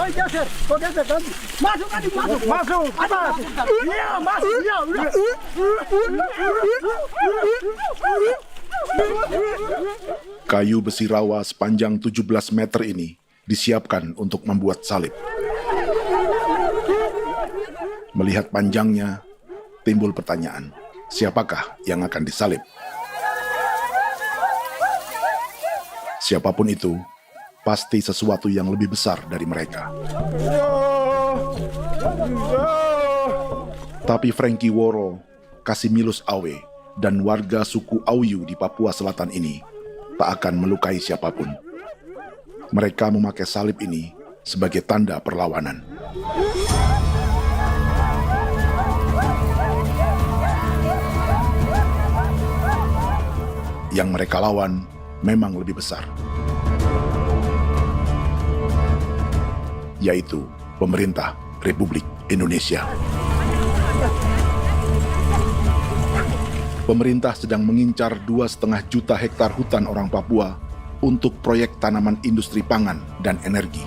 Kau geser kan? Masuk kan? Masuk. Atas. Iya, masuk. Iya, udah. Kayu besi rawa sepanjang 17 meter ini disiapkan untuk membuat salib. Melihat panjangnya, timbul pertanyaan, siapakah yang akan disalib? Siapapun itu, pasti sesuatu yang lebih besar dari mereka. Tapi Frankie Woro, Casimilus Awe, dan warga suku Auyu di Papua Selatan ini tak akan melukai siapapun. Mereka memakai salib ini sebagai tanda perlawanan. Yang mereka lawan memang lebih besar, yaitu pemerintah Republik Indonesia. Pemerintah sedang mengincar 2,5 juta hektar hutan orang Papua untuk proyek tanaman industri pangan dan energi.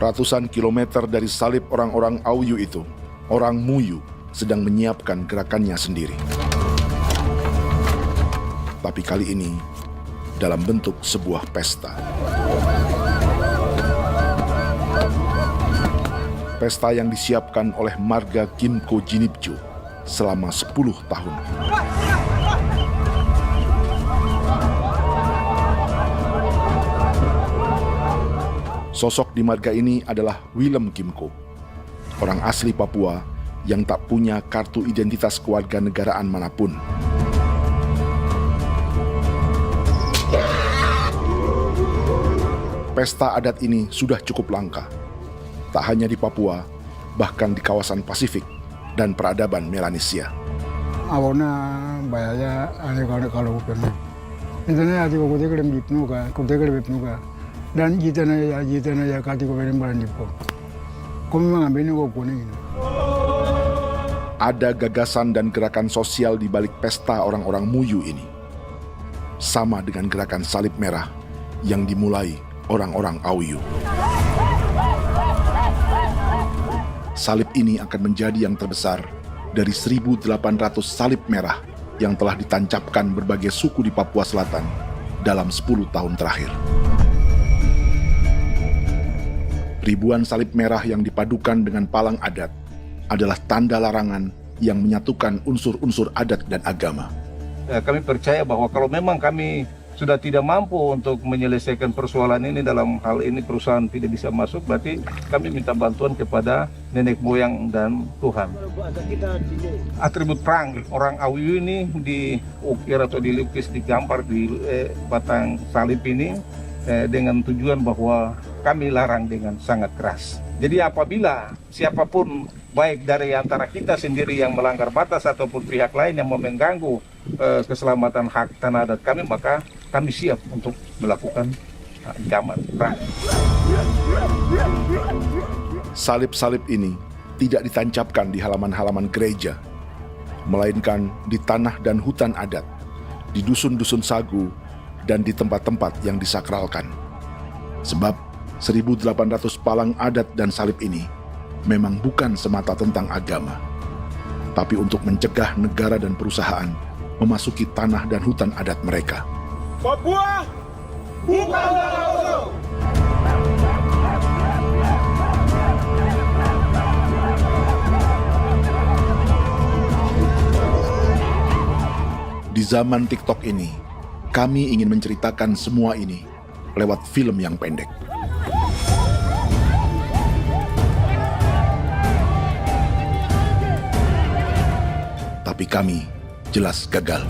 Ratusan kilometer dari salib orang-orang Auyu itu, orang Muyu sedang menyiapkan gerakannya sendiri. Tapi kali ini dalam bentuk sebuah pesta. Pesta yang disiapkan oleh marga Kimco Jinipju selama 10 tahun. Sosok di marga ini adalah Willem Kimco, orang asli Papua yang tak punya kartu identitas kewarganegaraan manapun. Pesta adat ini sudah cukup langka. Tak hanya di Papua, bahkan di kawasan Pasifik dan peradaban Melanesia. Awalnya bayarnya kalau pernah. Internet aja kok dia kelem dipnuka, kok dia kelem dipnuka. Dan jitana ya kati kok belum barang dipo. Kok memang ambilnya kok kuning. Ada gagasan dan gerakan sosial di balik pesta orang-orang Muyu ini. Sama dengan gerakan salib merah yang dimulai orang-orang Auyu. Salib ini akan menjadi yang terbesar dari 1.800 salib merah yang telah ditancapkan berbagai suku di Papua Selatan dalam 10 tahun terakhir. Ribuan salib merah yang dipadukan dengan palang adat adalah tanda larangan yang menyatukan unsur-unsur adat dan agama. Kami percaya bahwa kalau memang kami sudah tidak mampu untuk menyelesaikan persoalan ini, dalam hal ini perusahaan tidak bisa masuk, berarti kami minta bantuan kepada nenek moyang dan Tuhan. Atribut perang orang Auyu ini diukir atau dilukis, digambar di batang salib ini dengan tujuan bahwa kami larang dengan sangat keras. Jadi apabila siapapun, baik dari antara kita sendiri yang melanggar batas ataupun pihak lain yang mau mengganggu keselamatan hak tanah adat kami, maka kami siap untuk melakukan ancaman perang. Salib-salib ini tidak ditancapkan di halaman-halaman gereja, melainkan di tanah dan hutan adat, di dusun-dusun sagu, dan di tempat-tempat yang disakralkan. Sebab 1.800 palang adat dan salib ini memang bukan semata tentang agama, tapi untuk mencegah negara dan perusahaan memasuki tanah dan hutan adat mereka. Papua bukan tanah kosong. Di zaman TikTok ini, kami ingin menceritakan semua ini lewat film yang pendek. Tapi kami jelas gagal.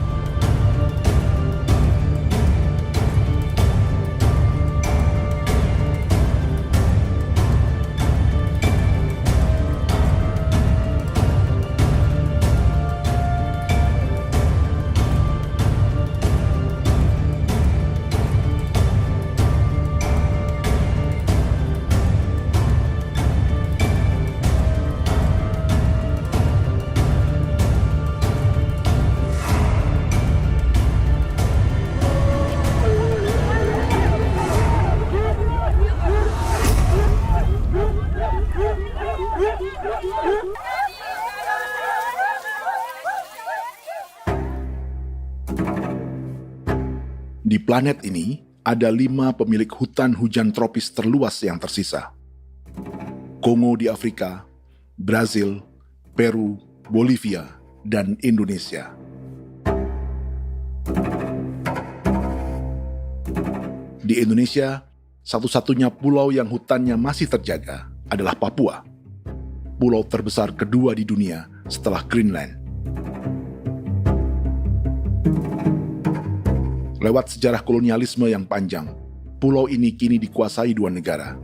Di planet ini, ada 5 pemilik hutan hujan tropis terluas yang tersisa. Kongo di Afrika, Brazil, Peru, Bolivia, dan Indonesia. Di Indonesia, satu-satunya pulau yang hutannya masih terjaga adalah Papua, pulau terbesar kedua di dunia setelah Greenland. Lewat sejarah kolonialisme yang panjang, pulau ini kini dikuasai 2 negara.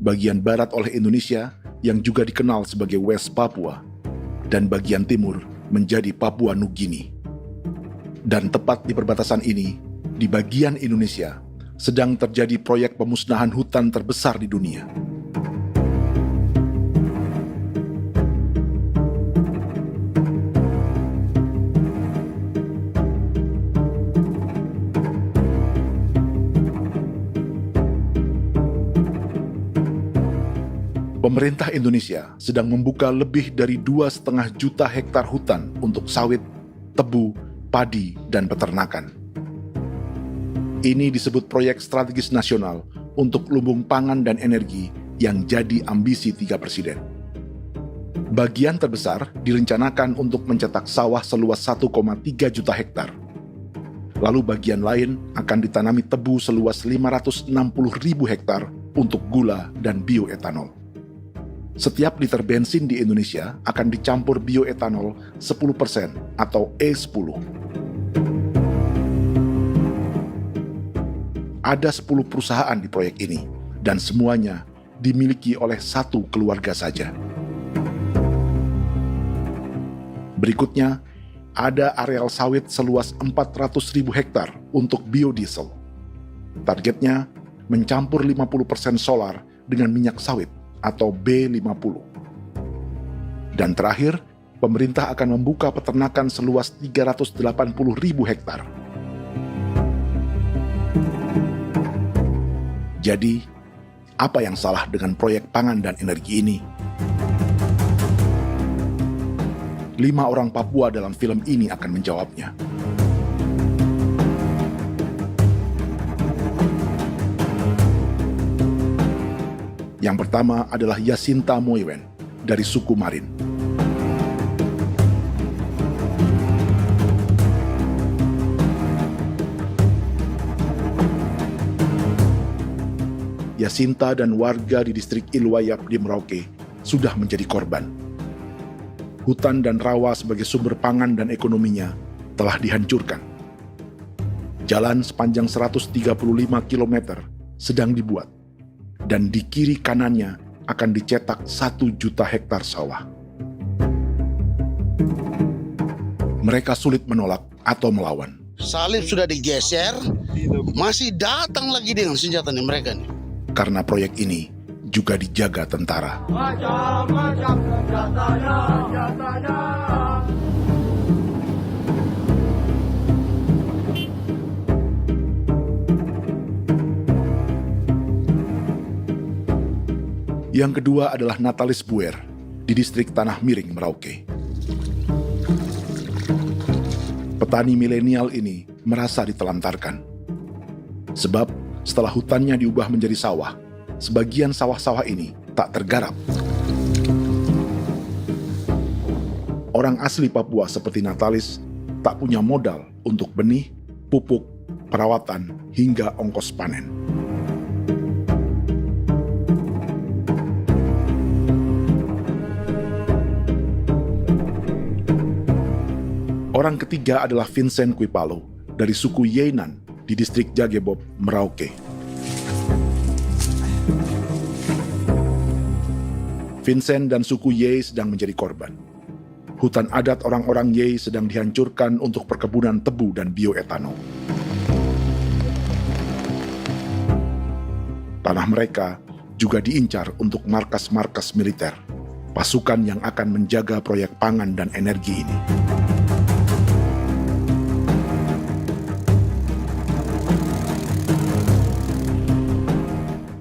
Bagian barat oleh Indonesia yang juga dikenal sebagai West Papua, dan bagian timur menjadi Papua Nugini. Dan tepat di perbatasan ini, di bagian Indonesia, sedang terjadi proyek pemusnahan hutan terbesar di dunia. Pemerintah Indonesia sedang membuka lebih dari 2,5 juta hektar hutan untuk sawit, tebu, padi, dan peternakan. Ini disebut proyek strategis nasional untuk lumbung pangan dan energi yang jadi ambisi 3 presiden. Bagian terbesar direncanakan untuk mencetak sawah seluas 1,3 juta hektar. Lalu bagian lain akan ditanami tebu seluas 560.000 hektar untuk gula dan bioetanol. Setiap liter bensin di Indonesia akan dicampur bioetanol 10% atau E10. Ada 10 perusahaan di proyek ini, dan semuanya dimiliki oleh 1 keluarga saja. Berikutnya, ada areal sawit seluas 400.000 hektar untuk biodiesel. Targetnya mencampur 50% solar dengan minyak sawit atau B50. Dan terakhir, pemerintah akan membuka peternakan seluas 380.000 hektar. Jadi, apa yang salah dengan proyek pangan dan energi ini? 5 orang Papua dalam film ini akan menjawabnya. Yang pertama adalah Yasinta Moiwen dari suku Marin. Yasinta dan warga di distrik Ilwayap di Merauke sudah menjadi korban. Hutan dan rawa sebagai sumber pangan dan ekonominya telah dihancurkan. Jalan sepanjang 135 km sedang dibuat, dan di kiri kanannya akan dicetak 1 juta hektar sawah. Mereka sulit menolak atau melawan. Salib sudah digeser, masih datang lagi dengan senjata mereka nih. Karena proyek ini juga dijaga tentara. Macam-macam senjatanya. Yang kedua adalah Natalis Buer di distrik Tanah Miring, Merauke. Petani milenial ini merasa ditelantarkan. Sebab setelah hutannya diubah menjadi sawah, sebagian sawah-sawah ini tak tergarap. Orang asli Papua seperti Natalis tak punya modal untuk benih, pupuk, perawatan, hingga ongkos panen. Orang ketiga adalah Vincent Kuipalo dari suku Yenan di distrik Jagebob, Merauke. Vincent dan suku Ye sedang menjadi korban. Hutan adat orang-orang Ye sedang dihancurkan untuk perkebunan tebu dan bioetanol. Tanah mereka juga diincar untuk markas-markas militer, pasukan yang akan menjaga proyek pangan dan energi ini.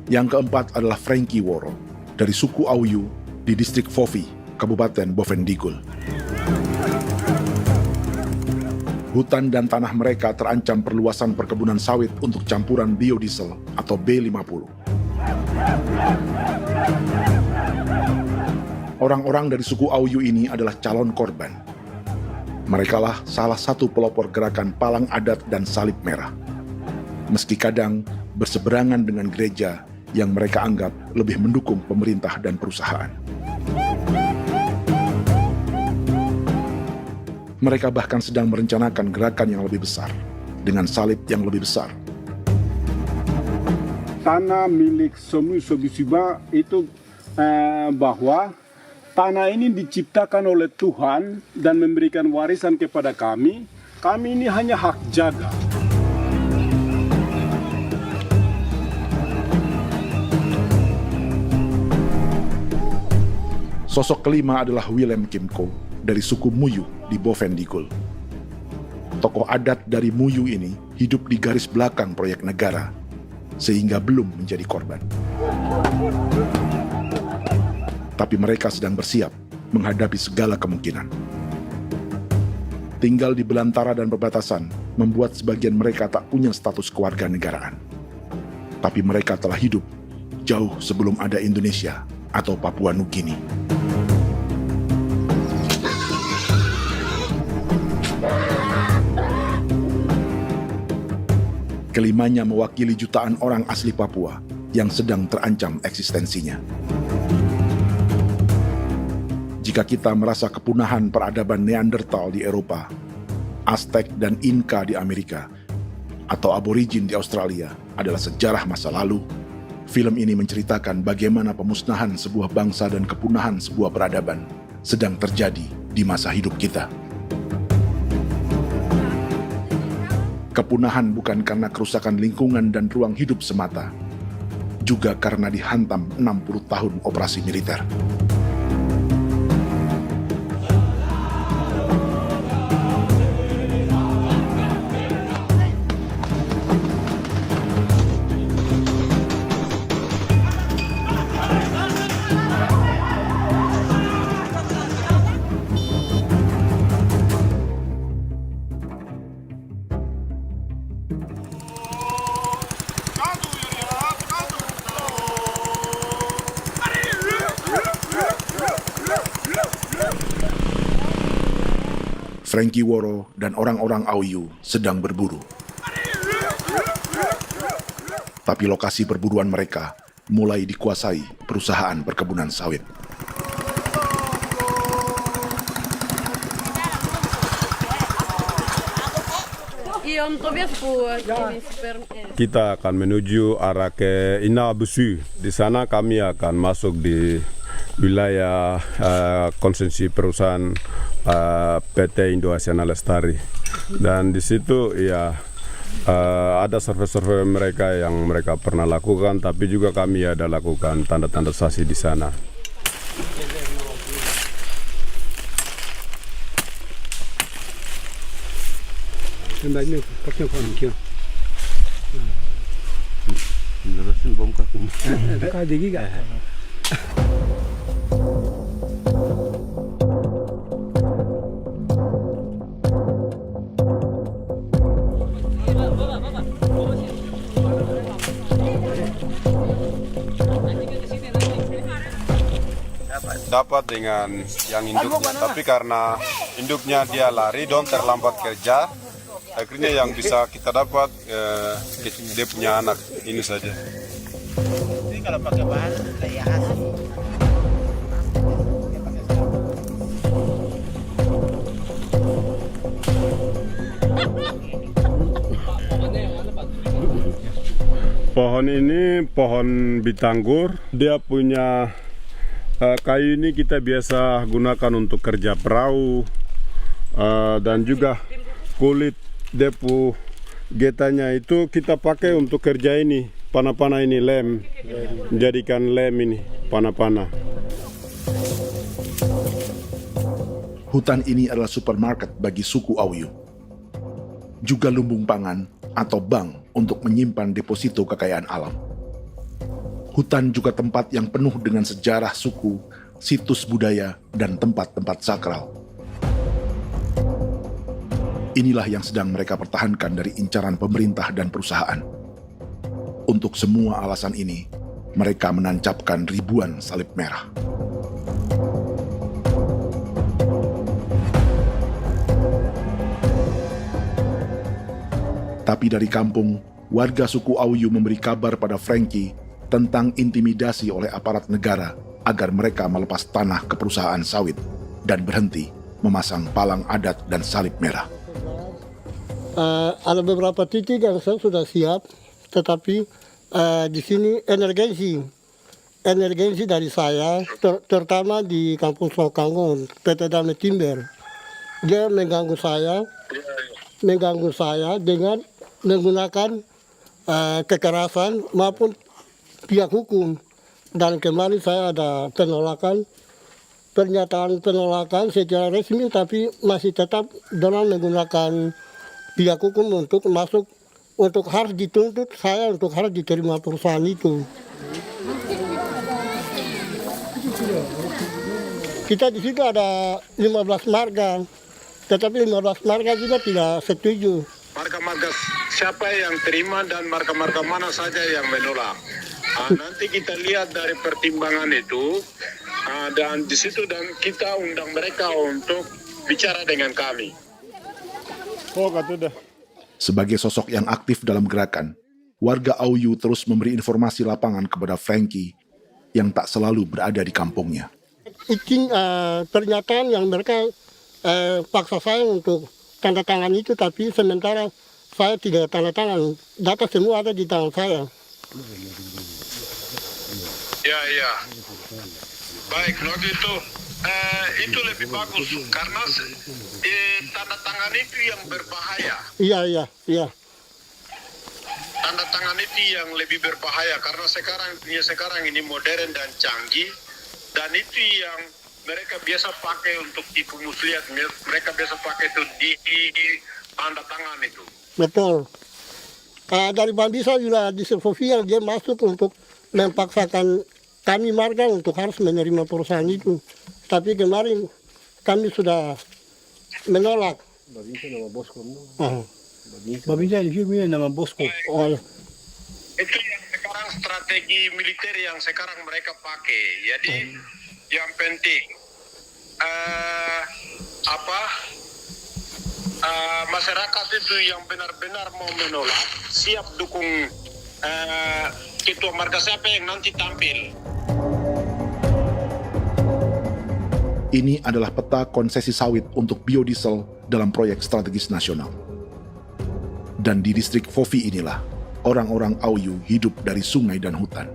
Yang keempat adalah Frankie Woro dari suku Auyu di distrik Fofi, Kabupaten Bovendigul. Hutan dan tanah mereka terancam perluasan perkebunan sawit untuk campuran biodiesel atau B50. Orang-orang dari suku Auyu ini adalah calon korban. Merekalah salah satu pelopor gerakan Palang Adat dan Salib Merah. Meski kadang berseberangan dengan gereja yang mereka anggap lebih mendukung pemerintah dan perusahaan. Mereka bahkan sedang merencanakan gerakan yang lebih besar, dengan salib yang lebih besar. Tanah milik Somu Sobisiba itu bahwa tanah ini diciptakan oleh Tuhan dan memberikan warisan kepada kami. Kami ini hanya hak jaga. Sosok kelima adalah Willem Kimco dari suku Muyu di Bovendigul. Tokoh adat dari Muyu ini hidup di garis belakang proyek negara, sehingga belum menjadi korban. Tapi mereka sedang bersiap menghadapi segala kemungkinan. Tinggal di belantara dan perbatasan membuat sebagian mereka tak punya status kewarganegaraan. Tapi mereka telah hidup jauh sebelum ada Indonesia atau Papua Nugini. Kelimanya mewakili jutaan orang asli Papua yang sedang terancam eksistensinya. Jika kita merasa kepunahan peradaban Neanderthal di Eropa, Aztec dan Inca di Amerika, atau aborigin di Australia adalah sejarah masa lalu, film ini menceritakan bagaimana pemusnahan sebuah bangsa dan kepunahan sebuah peradaban sedang terjadi di masa hidup kita. Kepunahan bukan karena kerusakan lingkungan dan ruang hidup semata, juga karena dihantam 60 tahun operasi militer. Frankie Woro dan orang-orang Auyu sedang berburu. Tapi lokasi perburuan mereka mulai dikuasai perusahaan perkebunan sawit. Kita akan menuju arah ke Inabusu. Di sana kami akan masuk di wilayah konsesi perusahaan PT Indo Asiana Lestari, dan di situ ya ada survei-survei mereka yang mereka pernah lakukan, tapi juga kami ada lakukan tanda-tanda saksi di sana. Dapat dengan yang induknya, tapi karena induknya dia lari dan terlambat kerja, akhirnya yang bisa kita dapat dia punya anak ini saja. Ini kalau pakai bahan kayak hasil. Pohon ini pohon bitanggur, dia punya kayu ini kita biasa gunakan untuk kerja perahu, dan juga kulit depu getanya itu kita pakai untuk kerja ini, panah-panah ini lem, jadikan lem ini, panah-panah. Hutan ini adalah supermarket bagi suku Auyu. Juga lumbung pangan atau bank untuk menyimpan deposito kekayaan alam. Hutan juga tempat yang penuh dengan sejarah suku, situs budaya, dan tempat-tempat sakral. Inilah yang sedang mereka pertahankan dari incaran pemerintah dan perusahaan. Untuk semua alasan ini, mereka menancapkan ribuan salib merah. Tapi dari kampung, warga suku Auyu memberi kabar pada Frankie tentang intimidasi oleh aparat negara agar mereka melepas tanah ke perusahaan sawit dan berhenti memasang palang adat dan salib merah. Ada beberapa titik yang saya sudah siap, tetapi di sini emergensi dari saya, terutama di Kampung Sokangon, PT Damai Timber. Dia mengganggu saya dengan menggunakan kekerasan maupun pihak hukum. Dan kemarin saya ada pernyataan penolakan secara resmi, tapi masih tetap dengan menggunakan pihak hukum untuk masuk, untuk harus dituntut saya untuk harus diterima perusahaan itu. Kita di situ ada 15 marga, tetapi 15 marga juga tidak setuju. Marga-marga siapa yang terima dan marga-marga mana saja yang menolak. Nanti kita lihat dari pertimbangan itu, dan di situ dan kita undang mereka untuk bicara dengan kami. Sebagai sosok yang aktif dalam gerakan, warga Auyu terus memberi informasi lapangan kepada Frankie yang tak selalu berada di kampungnya. Izin pernyataan yang mereka paksa saya untuk tanda tangan itu, tapi sementara saya tidak tanda tangan. Data semua ada di tangan saya. Ya. Baik, kalau gitu itu lebih bagus karena tanda tangan itu yang berbahaya. Iya. Tanda tangan itu yang lebih berbahaya karena sekarang ini modern dan canggih, dan itu yang mereka biasa pakai untuk tipu muslihat. Mereka biasa pakai itu di tanda tangan itu. Betul. Dari Bambisa juga di Silvovi yang dia masuk untuk memaksakan kami marga untuk harus menerima perusahaan itu. Tapi kemarin kami sudah menolak. Babinsa nama Bosco. Babinsa di sini nama Bosco. Itu yang sekarang strategi militer yang sekarang mereka pakai. Jadi yang penting masyarakat itu yang benar-benar mau menolak siap dukung ketua marga siapa yang nanti tampil. Ini adalah peta konsesi sawit untuk biodiesel dalam proyek strategis nasional. Dan di distrik Fovi inilah, orang-orang Auyu hidup dari sungai dan hutan.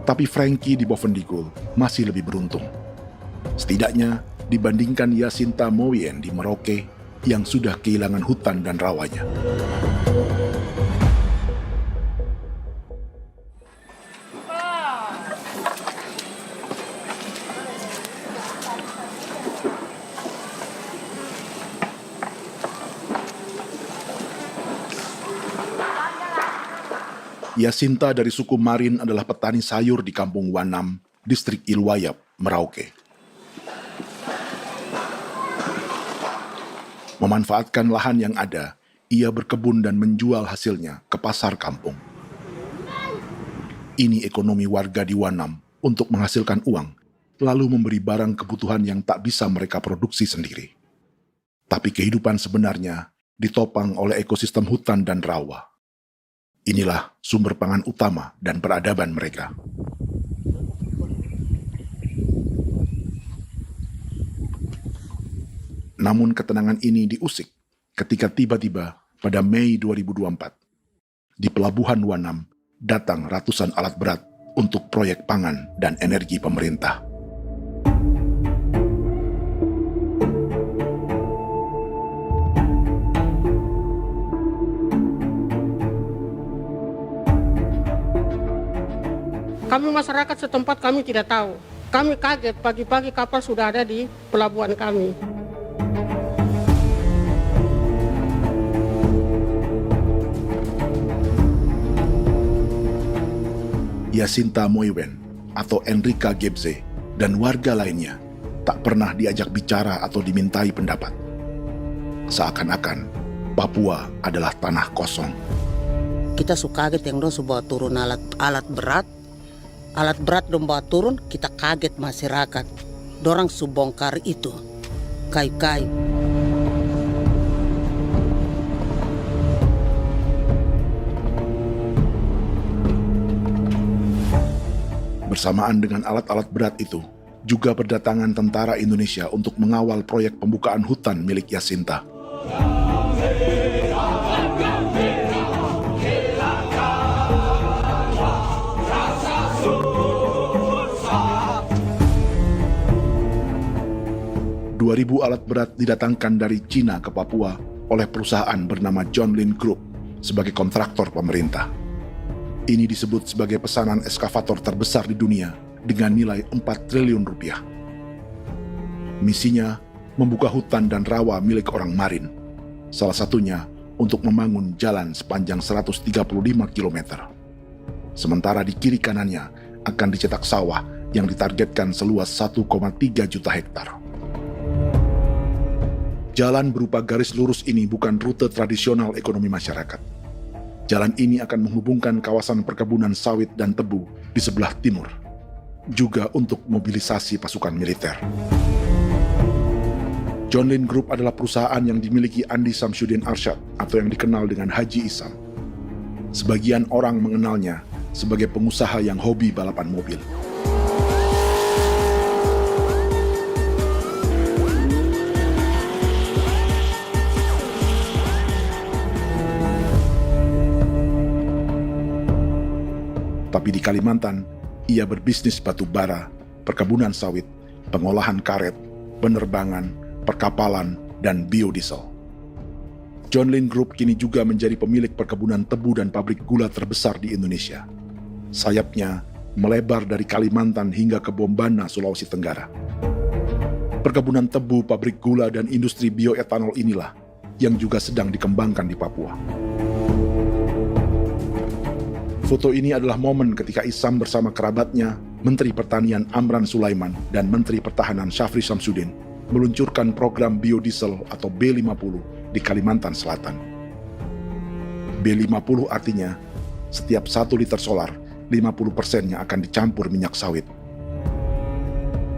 Tapi Frankie di Bovendigul masih lebih beruntung. Setidaknya dibandingkan Yasinta Moyen di Merauke yang sudah kehilangan hutan dan rawanya. Yasinta dari suku Marin adalah petani sayur di Kampung Wanam, distrik Ilwayap, Merauke. Memanfaatkan lahan yang ada, ia berkebun dan menjual hasilnya ke pasar kampung. Ini ekonomi warga di Wanam untuk menghasilkan uang, lalu memberi barang kebutuhan yang tak bisa mereka produksi sendiri. Tapi kehidupan sebenarnya ditopang oleh ekosistem hutan dan rawa. Inilah sumber pangan utama dan peradaban mereka. Namun ketenangan ini diusik ketika tiba-tiba pada Mei 2024, di Pelabuhan Wanam datang ratusan alat berat untuk proyek pangan dan energi pemerintah. Kami masyarakat setempat kami tidak tahu. Kami kaget pagi-pagi kapal sudah ada di pelabuhan kami. Yasinta Moywen atau Enrika Gebze dan warga lainnya tak pernah diajak bicara atau dimintai pendapat. Seakan-akan Papua adalah tanah kosong. Kita suka kaget yang dong bawa turun alat berat dong bawa turun, kita kaget masyarakat. Dorang subongkar itu kayu-kayu. Bersamaan dengan alat-alat berat itu, juga berdatangan tentara Indonesia untuk mengawal proyek pembukaan hutan milik Jacinta. Ribu alat berat didatangkan dari Cina ke Papua oleh perusahaan bernama John Lin Group sebagai kontraktor pemerintah. Ini disebut sebagai pesanan eskavator terbesar di dunia dengan nilai 4 triliun rupiah. Misinya membuka hutan dan rawa milik orang Marin, salah satunya untuk membangun jalan sepanjang 135 km. Sementara di kiri kanannya akan dicetak sawah yang ditargetkan seluas 1,3 juta hektar. Jalan berupa garis lurus ini bukan rute tradisional ekonomi masyarakat. Jalan ini akan menghubungkan kawasan perkebunan sawit dan tebu di sebelah timur, juga untuk mobilisasi pasukan militer. John Lin Group adalah perusahaan yang dimiliki Andi Samsudin Arsyad atau yang dikenal dengan Haji Isam. Sebagian orang mengenalnya sebagai pengusaha yang hobi balapan mobil. Tapi di Kalimantan, ia berbisnis batu bara, perkebunan sawit, pengolahan karet, penerbangan, perkapalan, dan biodiesel. John Lin Group kini juga menjadi pemilik perkebunan tebu dan pabrik gula terbesar di Indonesia. Sayapnya melebar dari Kalimantan hingga ke Bombana, Sulawesi Tenggara. Perkebunan tebu, pabrik gula, dan industri bioetanol inilah yang juga sedang dikembangkan di Papua. Foto ini adalah momen ketika Isam bersama kerabatnya, Menteri Pertanian Amran Sulaiman dan Menteri Pertahanan Syafri Samsudin meluncurkan program biodiesel atau B50 di Kalimantan Selatan. B50 artinya setiap 1 liter solar, 50%-nya akan dicampur minyak sawit.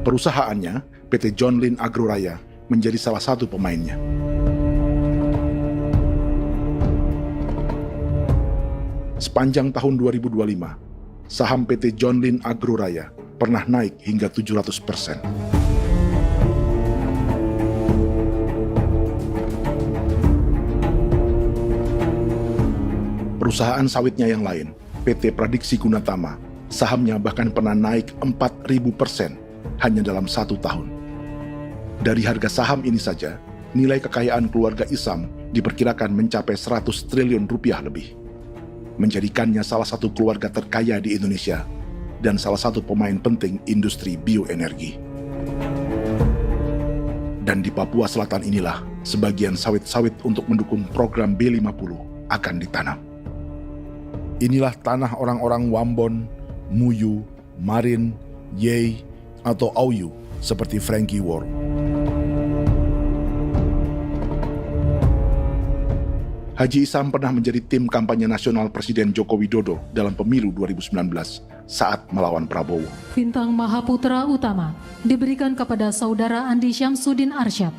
Perusahaannya, PT John Lin Agroraya, menjadi salah satu pemainnya. Sepanjang tahun 2025, saham PT John Lin Agroraya pernah naik hingga 700%. Perusahaan sawitnya yang lain, PT Pradiksi Gunatama, sahamnya bahkan pernah naik 4.000% hanya dalam 1 tahun. Dari harga saham ini saja, nilai kekayaan keluarga Isam diperkirakan mencapai 100 triliun rupiah lebih, menjadikannya salah satu keluarga terkaya di Indonesia dan salah satu pemain penting industri bioenergi. Dan di Papua Selatan inilah sebagian sawit-sawit untuk mendukung program B50 akan ditanam. Inilah tanah orang-orang Wambon, Muyu, Marin, Yei, atau Auyu seperti Frankie Wor. Haji Isam pernah menjadi tim kampanye nasional Presiden Joko Widodo dalam pemilu 2019 saat melawan Prabowo. Bintang Mahaputra Utama diberikan kepada Saudara Andi Syamsuddin Arsyad.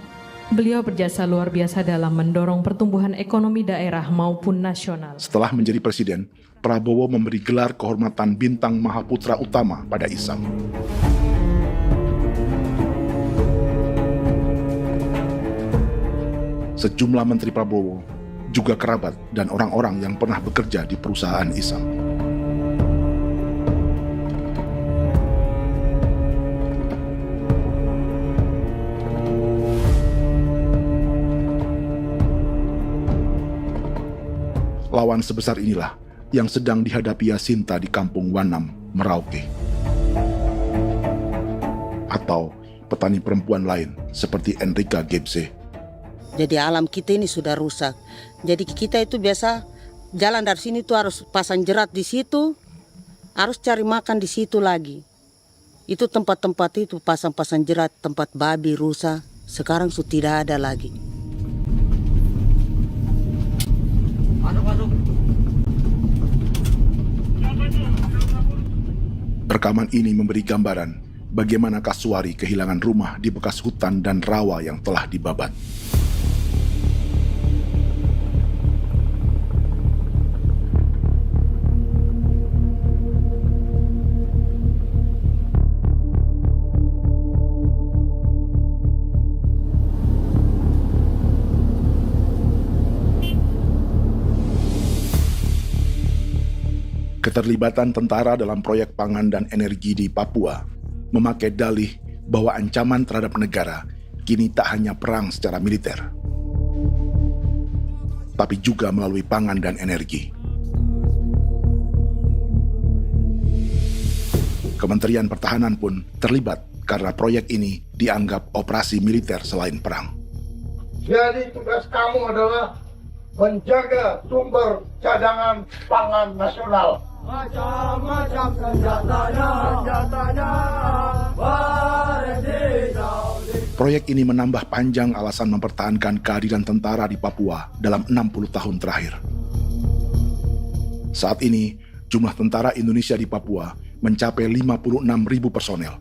Beliau berjasa luar biasa dalam mendorong pertumbuhan ekonomi daerah maupun nasional. Setelah menjadi presiden, Prabowo memberi gelar kehormatan Bintang Mahaputra Utama pada Isam. Sejumlah menteri Prabowo, juga kerabat dan orang-orang yang pernah bekerja di perusahaan Isam. Lawan sebesar inilah yang sedang dihadapi Jacinta di kampung Wanam, Merauke. Atau petani perempuan lain seperti Enrika Gebse. Jadi alam kita ini sudah rusak. Jadi kita itu biasa jalan dari sini tuh harus pasang jerat di situ, harus cari makan di situ lagi. Itu tempat-tempat itu pasang-pasang jerat, tempat babi, rusa, sekarang sudah tidak ada lagi. Rekaman ini memberi gambaran bagaimana Kasuari kehilangan rumah di bekas hutan dan rawa yang telah dibabat. Keterlibatan tentara dalam proyek pangan dan energi di Papua memakai dalih bahwa ancaman terhadap negara kini tak hanya perang secara militer, tapi juga melalui pangan dan energi. Kementerian Pertahanan pun terlibat karena proyek ini dianggap operasi militer selain perang. Jadi tugas kamu adalah menjaga sumber cadangan pangan nasional. Macam-macam senjatanya, Proyek ini menambah panjang alasan mempertahankan kehadiran tentara di Papua dalam 60 tahun terakhir. Saat ini, jumlah tentara Indonesia di Papua mencapai 56.000 personel,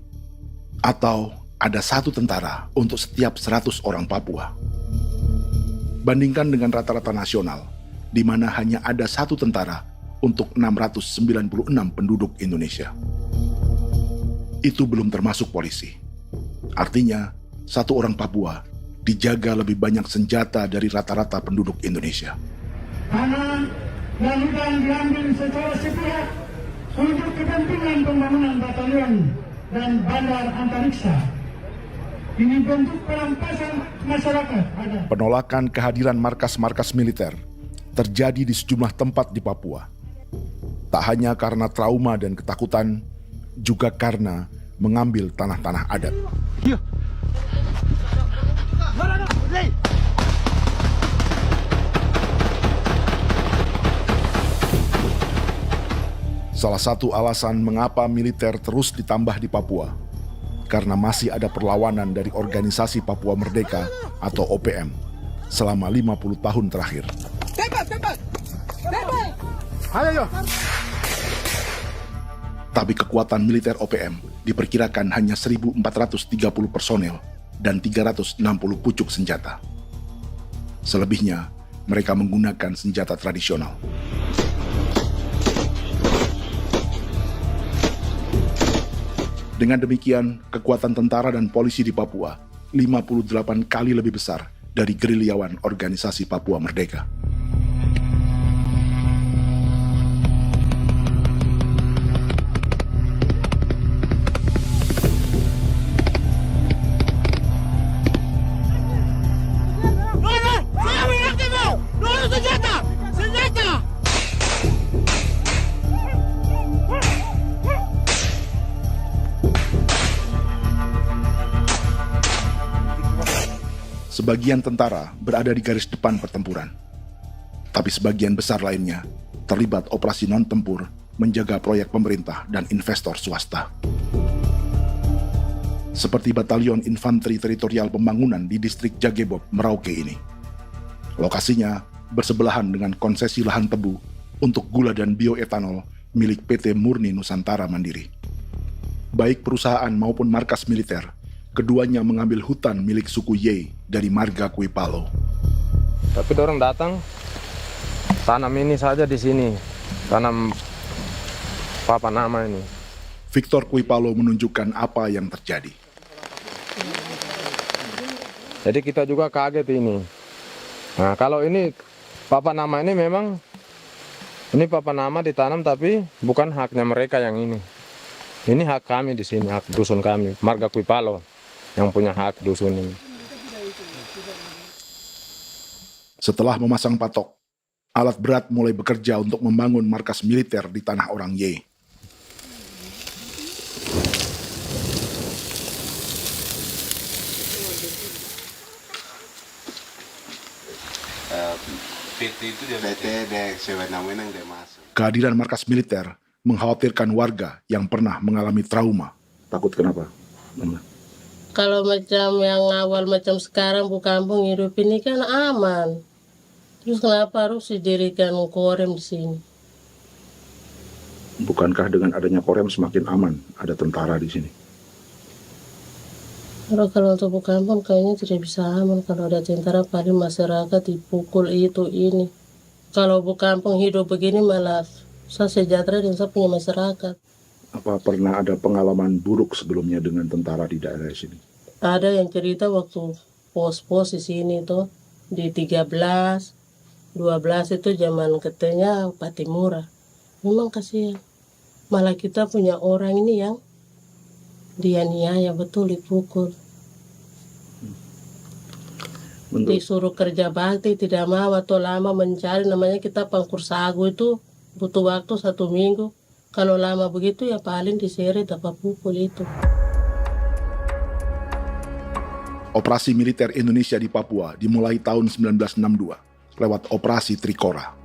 atau ada 1 tentara untuk setiap 100 orang Papua. Bandingkan dengan rata-rata nasional, di mana hanya ada 1 tentara untuk 696 penduduk Indonesia. Itu belum termasuk polisi. Artinya, 1 orang Papua dijaga lebih banyak senjata dari rata-rata penduduk Indonesia. Tanah dan hutan diambil secara sepihak untuk kepentingan pembangunan batalion dan bandar antariksa. Ini bentuk perampasan masyarakat. Penolakan kehadiran markas-markas militer terjadi di sejumlah tempat di Papua. Tak hanya karena trauma dan ketakutan, juga karena mengambil tanah-tanah adat. Salah satu alasan mengapa militer terus ditambah di Papua, karena masih ada perlawanan dari Organisasi Papua Merdeka atau OPM selama 50 tahun terakhir. Ayo. Tapi kekuatan militer OPM diperkirakan hanya 1.430 personel dan 360 pucuk senjata. Selebihnya, mereka menggunakan senjata tradisional. Dengan demikian, kekuatan tentara dan polisi di Papua 58 kali lebih besar dari gerilyawan Organisasi Papua Merdeka. Sebagian tentara berada di garis depan pertempuran, tapi sebagian besar lainnya terlibat operasi non-tempur menjaga proyek pemerintah dan investor swasta. Seperti Batalion Infanteri Teritorial Pembangunan di distrik Jagebob, Merauke ini. Lokasinya bersebelahan dengan konsesi lahan tebu untuk gula dan bioetanol milik PT Murni Nusantara Mandiri. Baik perusahaan maupun markas militer, keduanya mengambil hutan milik suku Ye dari marga Kuipalo. Tapi orang datang tanam ini saja di sini, tanam papan nama ini. Victor Kuipalo menunjukkan apa yang terjadi. Jadi kita juga kaget ini. Nah, kalau ini papan nama ini memang ini papan nama ditanam tapi bukan haknya mereka yang ini. Ini hak kami di sini, hak dusun kami, marga Kuipalo yang punya hak dusun ini. Setelah memasang patok, alat berat mulai bekerja untuk membangun markas militer di tanah orang Ye. Kehadiran markas militer mengkhawatirkan warga yang pernah mengalami trauma. Takut kenapa? Kalau macam yang awal macam sekarang bu kampung hidup ini kan aman. Terus kenapa harus didirikan korem di sini? Bukankah dengan adanya Korem semakin aman ada tentara di sini? Kalau untuk kampung kayaknya tidak bisa aman kalau ada tentara, paling masyarakat dipukul itu ini. Kalau kampung hidup begini malah saya sejahtera dan saya punya masyarakat. Apa pernah ada pengalaman buruk sebelumnya dengan tentara di daerah sini? Ada yang cerita waktu pos-pos di sini tuh di 13, 12 itu zaman katanya Patimura. Memang kasihan. Malah kita punya orang ini yang dianiaya betul, dipukul. Disuruh kerja bakti tidak mau atau lama mencari, namanya kita pangkur sagu itu butuh waktu 1 minggu. Kalau lama begitu ya paling diseret apa pukul itu. Operasi militer Indonesia di Papua dimulai tahun 1962 lewat Operasi Trikora.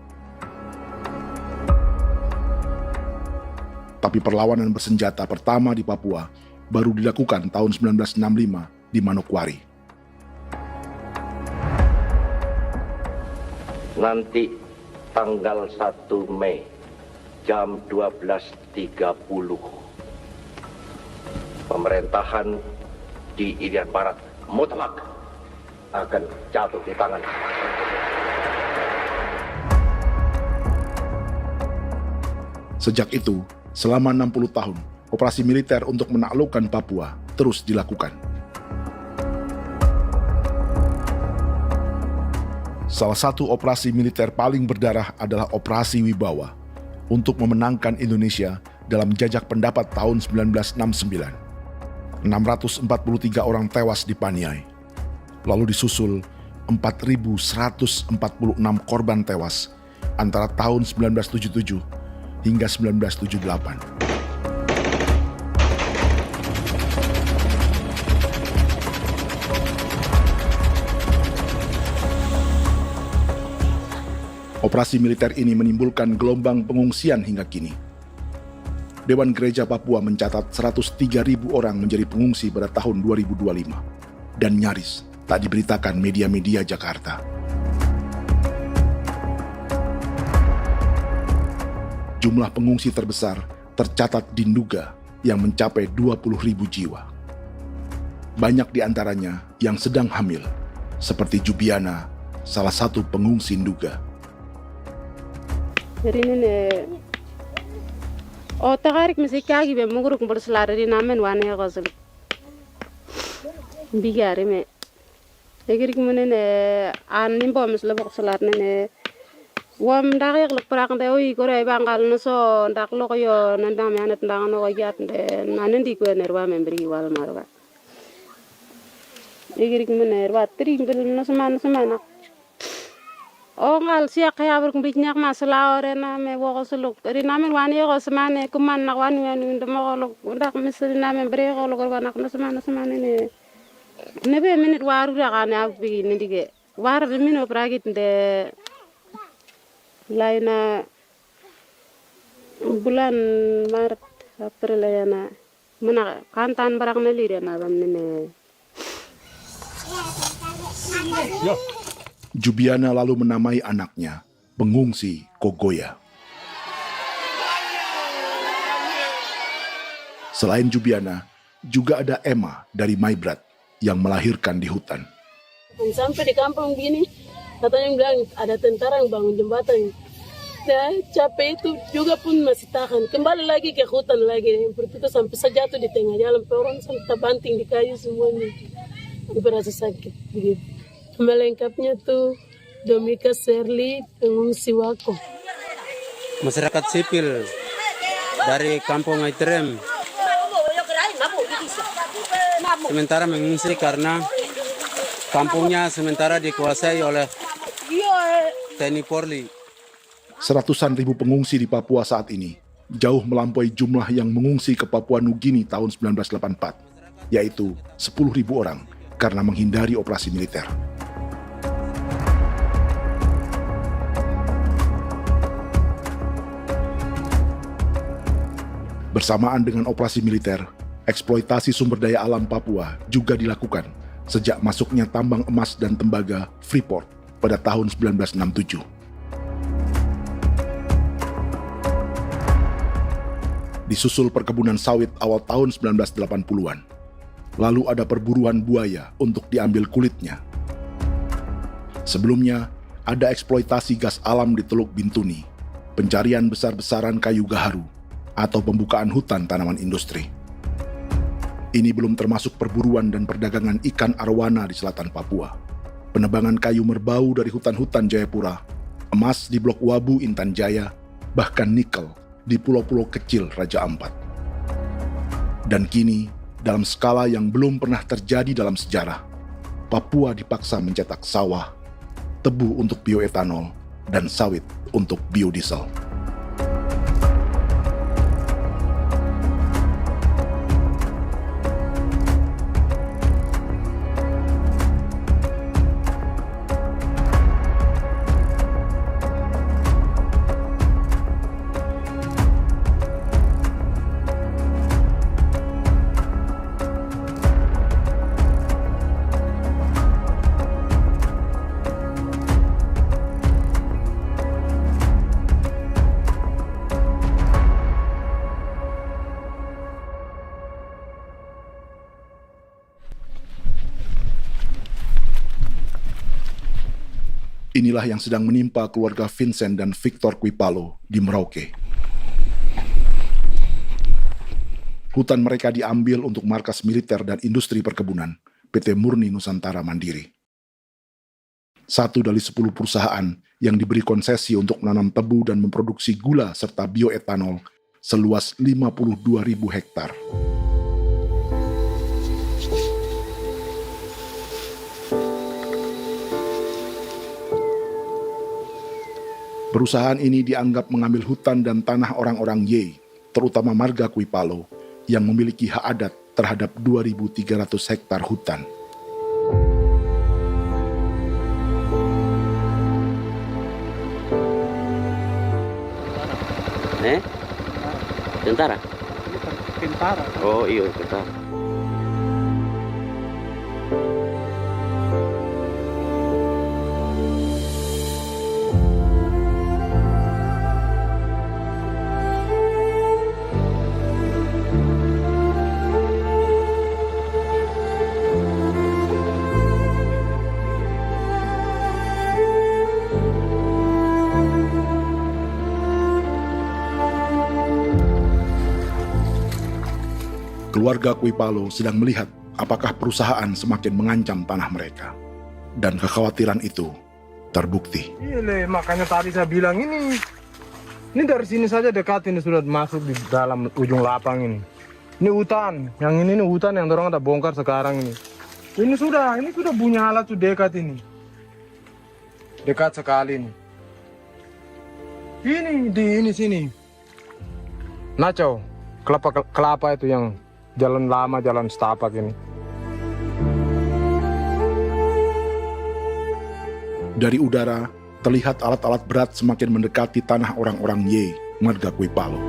Tapi perlawanan bersenjata pertama di Papua baru dilakukan tahun 1965 di Manokwari. Nanti tanggal 1 Mei jam 12.30 pemerintahan di Irian Barat mutlak akan jatuh di tangan. Sejak itu, selama 60 tahun, operasi militer untuk menaklukkan Papua terus dilakukan. Salah satu operasi militer paling berdarah adalah Operasi Wibawa untuk memenangkan Indonesia dalam jajak pendapat tahun 1969. 643 orang tewas di Paniai. Lalu disusul 4.146 korban tewas antara tahun 1977 hingga 1978. Operasi militer ini menimbulkan gelombang pengungsian hingga kini. Dewan Gereja Papua mencatat 103.000 orang menjadi pengungsi pada tahun 2025 dan nyaris tak diberitakan media-media Jakarta. Jumlah pengungsi terbesar tercatat di Nduga yang mencapai 20.000 jiwa. Banyak di antaranya yang sedang hamil, seperti Jubiana, salah satu pengungsi Nduga. O tagarik mesikagi be muguruk berselari di namen wane gosel bigari me egirik menene an nimbo mesle bok selar nene wam dak yak lek prak de oi gore bangal no so ndak lo yo nandam yanet ndang no yat de nanen di ko nerwa membri wal marwa egirik menene wa tri bel no semana o ngal siya kaya ber kumbik nyak masala ore na me wo gosuluk ri namen wani go semane kuman nak wani wani ndemo go ndak misri namen bre go go nak no semana ne nebe minit waru ra kana bi nindige war be mino pragit de laina bulan maret april yana mana kantan barak na lire na bam ne Jubiana lalu menamai anaknya Pengungsi Kogoya. Selain Jubiana, juga ada Emma dari Maibrat yang melahirkan di hutan. Sampai di kampung gini, katanya bilang ada tentara yang bangun jembatan. Nah, capek itu juga pun masih tahan. Kembali lagi ke hutan lagi. Seperti itu sampai sejatuh di tengah jalan. Orang sampai terbanting di kayu semuanya. Berasa sakit begitu. Melengkapnya tuh Domika Serli, pengungsi Wako. Masyarakat sipil dari kampung Aitrem sementara mengungsi karena kampungnya sementara dikuasai oleh TNI Polri. Seratusan ribu pengungsi di Papua saat ini jauh melampaui jumlah yang mengungsi ke Papua Nugini tahun 1984, yaitu 10.000 orang karena menghindari operasi militer. Bersamaan dengan operasi militer, eksploitasi sumber daya alam Papua juga dilakukan sejak masuknya tambang emas dan tembaga Freeport pada tahun 1967. Disusul perkebunan sawit awal tahun 1980-an. Lalu ada perburuan buaya untuk diambil kulitnya. Sebelumnya, ada eksploitasi gas alam di Teluk Bintuni, pencarian besar-besaran kayu gaharu, atau pembukaan hutan tanaman industri. Ini belum termasuk perburuan dan perdagangan ikan arwana di selatan Papua, penebangan kayu merbau dari hutan-hutan Jayapura, emas di Blok Wabu Intan Jaya, bahkan nikel di pulau-pulau kecil Raja Ampat. Dan kini, dalam skala yang belum pernah terjadi dalam sejarah, Papua dipaksa mencetak sawah, tebu untuk bioetanol, dan sawit untuk biodiesel. Inilah yang sedang menimpa keluarga Vincent dan Victor Kuipalo di Merauke. Hutan mereka diambil untuk markas militer dan industri perkebunan, PT Murni Nusantara Mandiri. 1 dari 10 perusahaan yang diberi konsesi untuk menanam tebu dan memproduksi gula serta bioetanol seluas 52.000 hektar. Perusahaan ini dianggap mengambil hutan dan tanah orang-orang Ye, terutama marga Kuipalo, yang memiliki hak adat terhadap 2.300 hektar hutan. Tentara? Tentara. Oh iya, tentara. Keluarga Kuipalo sedang melihat apakah perusahaan semakin mengancam tanah mereka. Dan kekhawatiran itu terbukti. Iya, makanya tadi saya bilang ini dari sini saja dekat ini sudah masuk di dalam ujung lapang ini. Ini hutan, yang ini hutan yang orang ada bongkar sekarang ini. Ini sudah punya alat sudah dekat ini. Dekat sekali ini. Ini di sini. Nacau, kelapa itu yang jalan lama, jalan setapak ini. Dari udara, terlihat alat-alat berat semakin mendekati tanah orang-orang Ye, marga Kuipalo.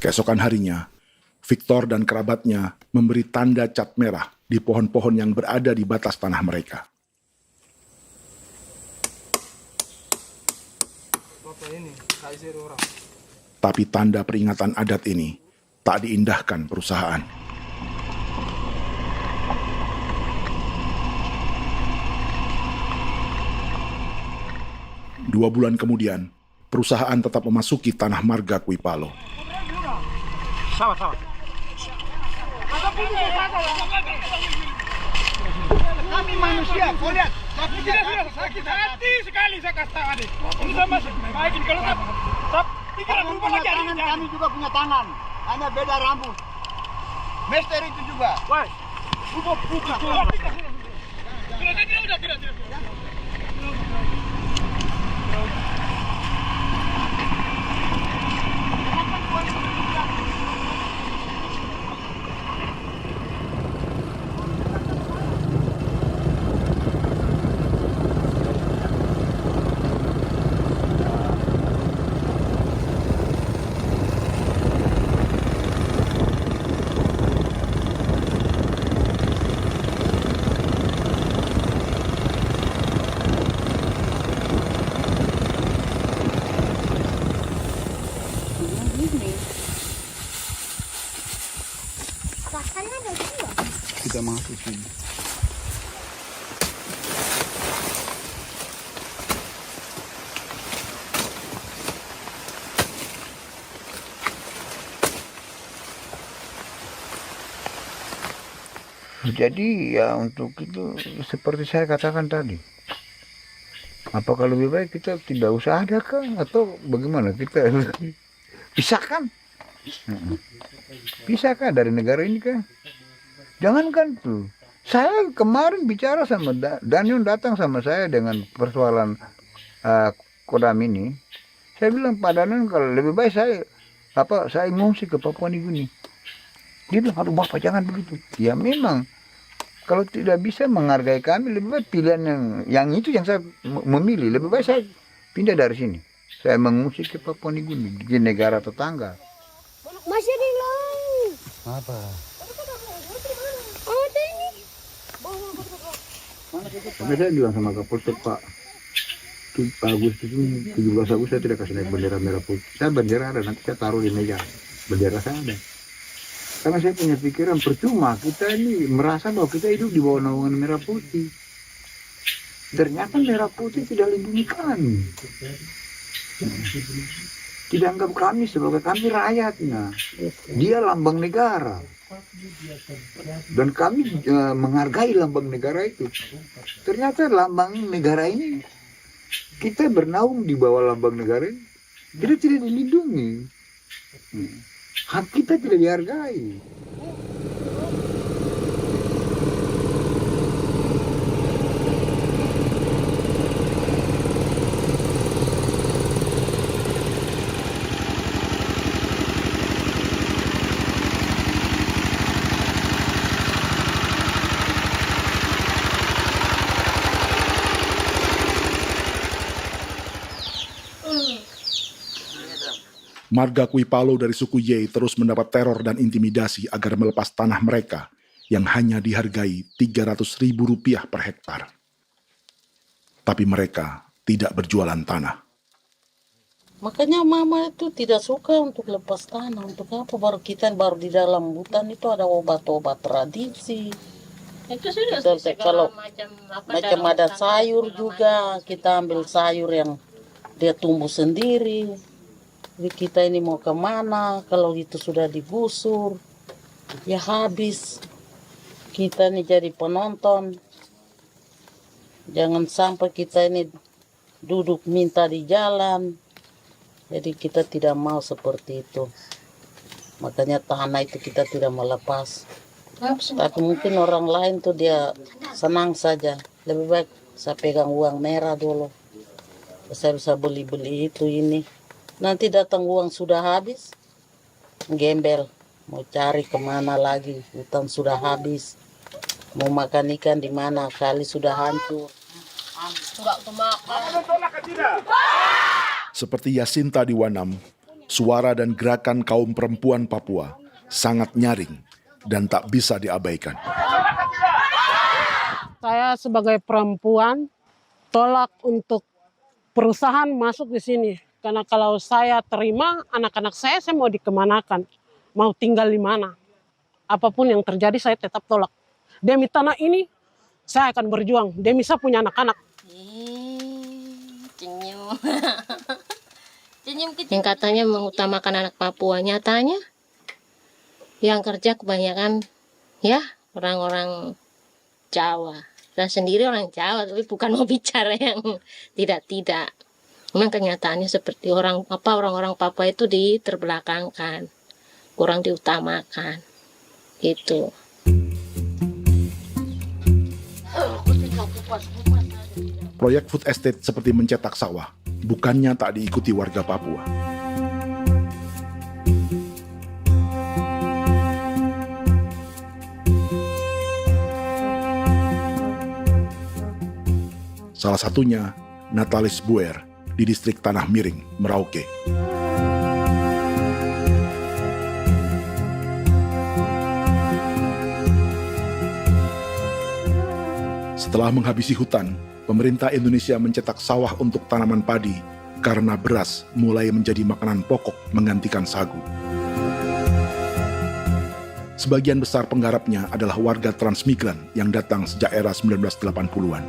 Keesokan harinya, Victor dan kerabatnya memberi tanda cat merah di pohon-pohon yang berada di batas tanah mereka. Tapi tanda peringatan adat ini tak diindahkan perusahaan. Dua bulan kemudian, perusahaan tetap memasuki tanah marga Kuipalo. Sama. Kami manusia, kau lihat. Tapi sudah sakit hati sekali saya katakan tadi. Ini sama baik kalau tidak berubah lagi tangan, kami juga punya tangan. Hanya beda rambut. Mister itu juga. Wah, buka. Tidak. masuk sini. Jadi ya untuk itu seperti saya katakan tadi, apakah lebih baik kita tidak usah ada kah atau bagaimana, kita pisahkan, pisahkah dari negara ini kah? Jangankan tuh, saya kemarin bicara sama Daniel, datang sama saya dengan persoalan Kodam ini, saya bilang Pak Daniel kalau lebih baik saya ngungsi ke Papua Nugini. Dia bilang, aduh Bapak jangan begitu. Ya memang, kalau tidak bisa menghargai kami, lebih baik pilihan yang itu yang saya memilih. Lebih baik saya pindah dari sini. Saya mengungsi ke Papua Nugini, di negara tetangga. Masih di laut. Apa? Oh, ini. Sampai saya bilang sama Kapolsek Pak Agustus ini, 17 Agustus saya tidak kasih naik bendera merah putih. Saya bendera ada, nanti saya taruh di meja. Bendera saya ada. Karena saya punya pikiran percuma kita ini merasa bahwa kita hidup di bawah naungan merah putih. Ternyata merah putih tidak lindungi kami. Tidak anggap kami sebagai kami rakyatnya. Dia lambang negara. Dan kami menghargai lambang negara itu. Ternyata lambang negara ini, kita bernaung di bawah lambang negara ini, kita tidak dilindungi. Hak kita tidak dihargai. Marga Kuipalo dari suku Ye terus mendapat teror dan intimidasi agar melepas tanah mereka yang hanya dihargai Rp300.000 per hektar. Tapi mereka tidak berjualan tanah. Makanya mama itu tidak suka untuk lepas tanah. Untuk apa? Baru di dalam hutan itu ada obat-obat tradisi. Itu sudah Kalau macam ada sayur juga, kita ambil sayur yang dia tumbuh sendiri. Jadi kita ini mau kemana, kalau itu sudah digusur, ya habis. Kita ini jadi penonton. Jangan sampai kita ini duduk minta di jalan. Jadi kita tidak mau seperti itu. Makanya tanah itu kita tidak melepas. Tapi mungkin orang lain tuh dia senang saja. Lebih baik saya pegang uang merah dulu. Saya bisa beli-beli itu ini. Nanti datang uang sudah habis, gembel, mau cari kemana lagi, hutan sudah habis, mau makan ikan di mana, kali sudah hancur. Seperti Yasinta di Wanam, suara dan gerakan kaum perempuan Papua sangat nyaring dan tak bisa diabaikan. Saya sebagai perempuan tolak untuk perusahaan masuk di sini. Karena kalau saya terima anak-anak saya mau dikemanakan, mau tinggal di mana. Apapun yang terjadi saya tetap tolak. Demi tanah ini saya akan berjuang, demi saya punya anak-anak. Yang katanya mengutamakan anak Papua, nyatanya yang kerja kebanyakan ya orang-orang Jawa. Dan sendiri orang Jawa, tapi bukan mau bicara yang tidak-tidak. Memang kenyataannya seperti orang-orang Papua itu diterbelakangkan, kurang diutamakan, gitu. Proyek food estate seperti mencetak sawah, bukannya tak diikuti warga Papua. Salah satunya Natalis Buer di distrik Tanah Miring, Merauke. Setelah menghabisi hutan, pemerintah Indonesia mencetak sawah untuk tanaman padi karena beras mulai menjadi makanan pokok menggantikan sagu. Sebagian besar penggarapnya adalah warga transmigran yang datang sejak era 1980-an.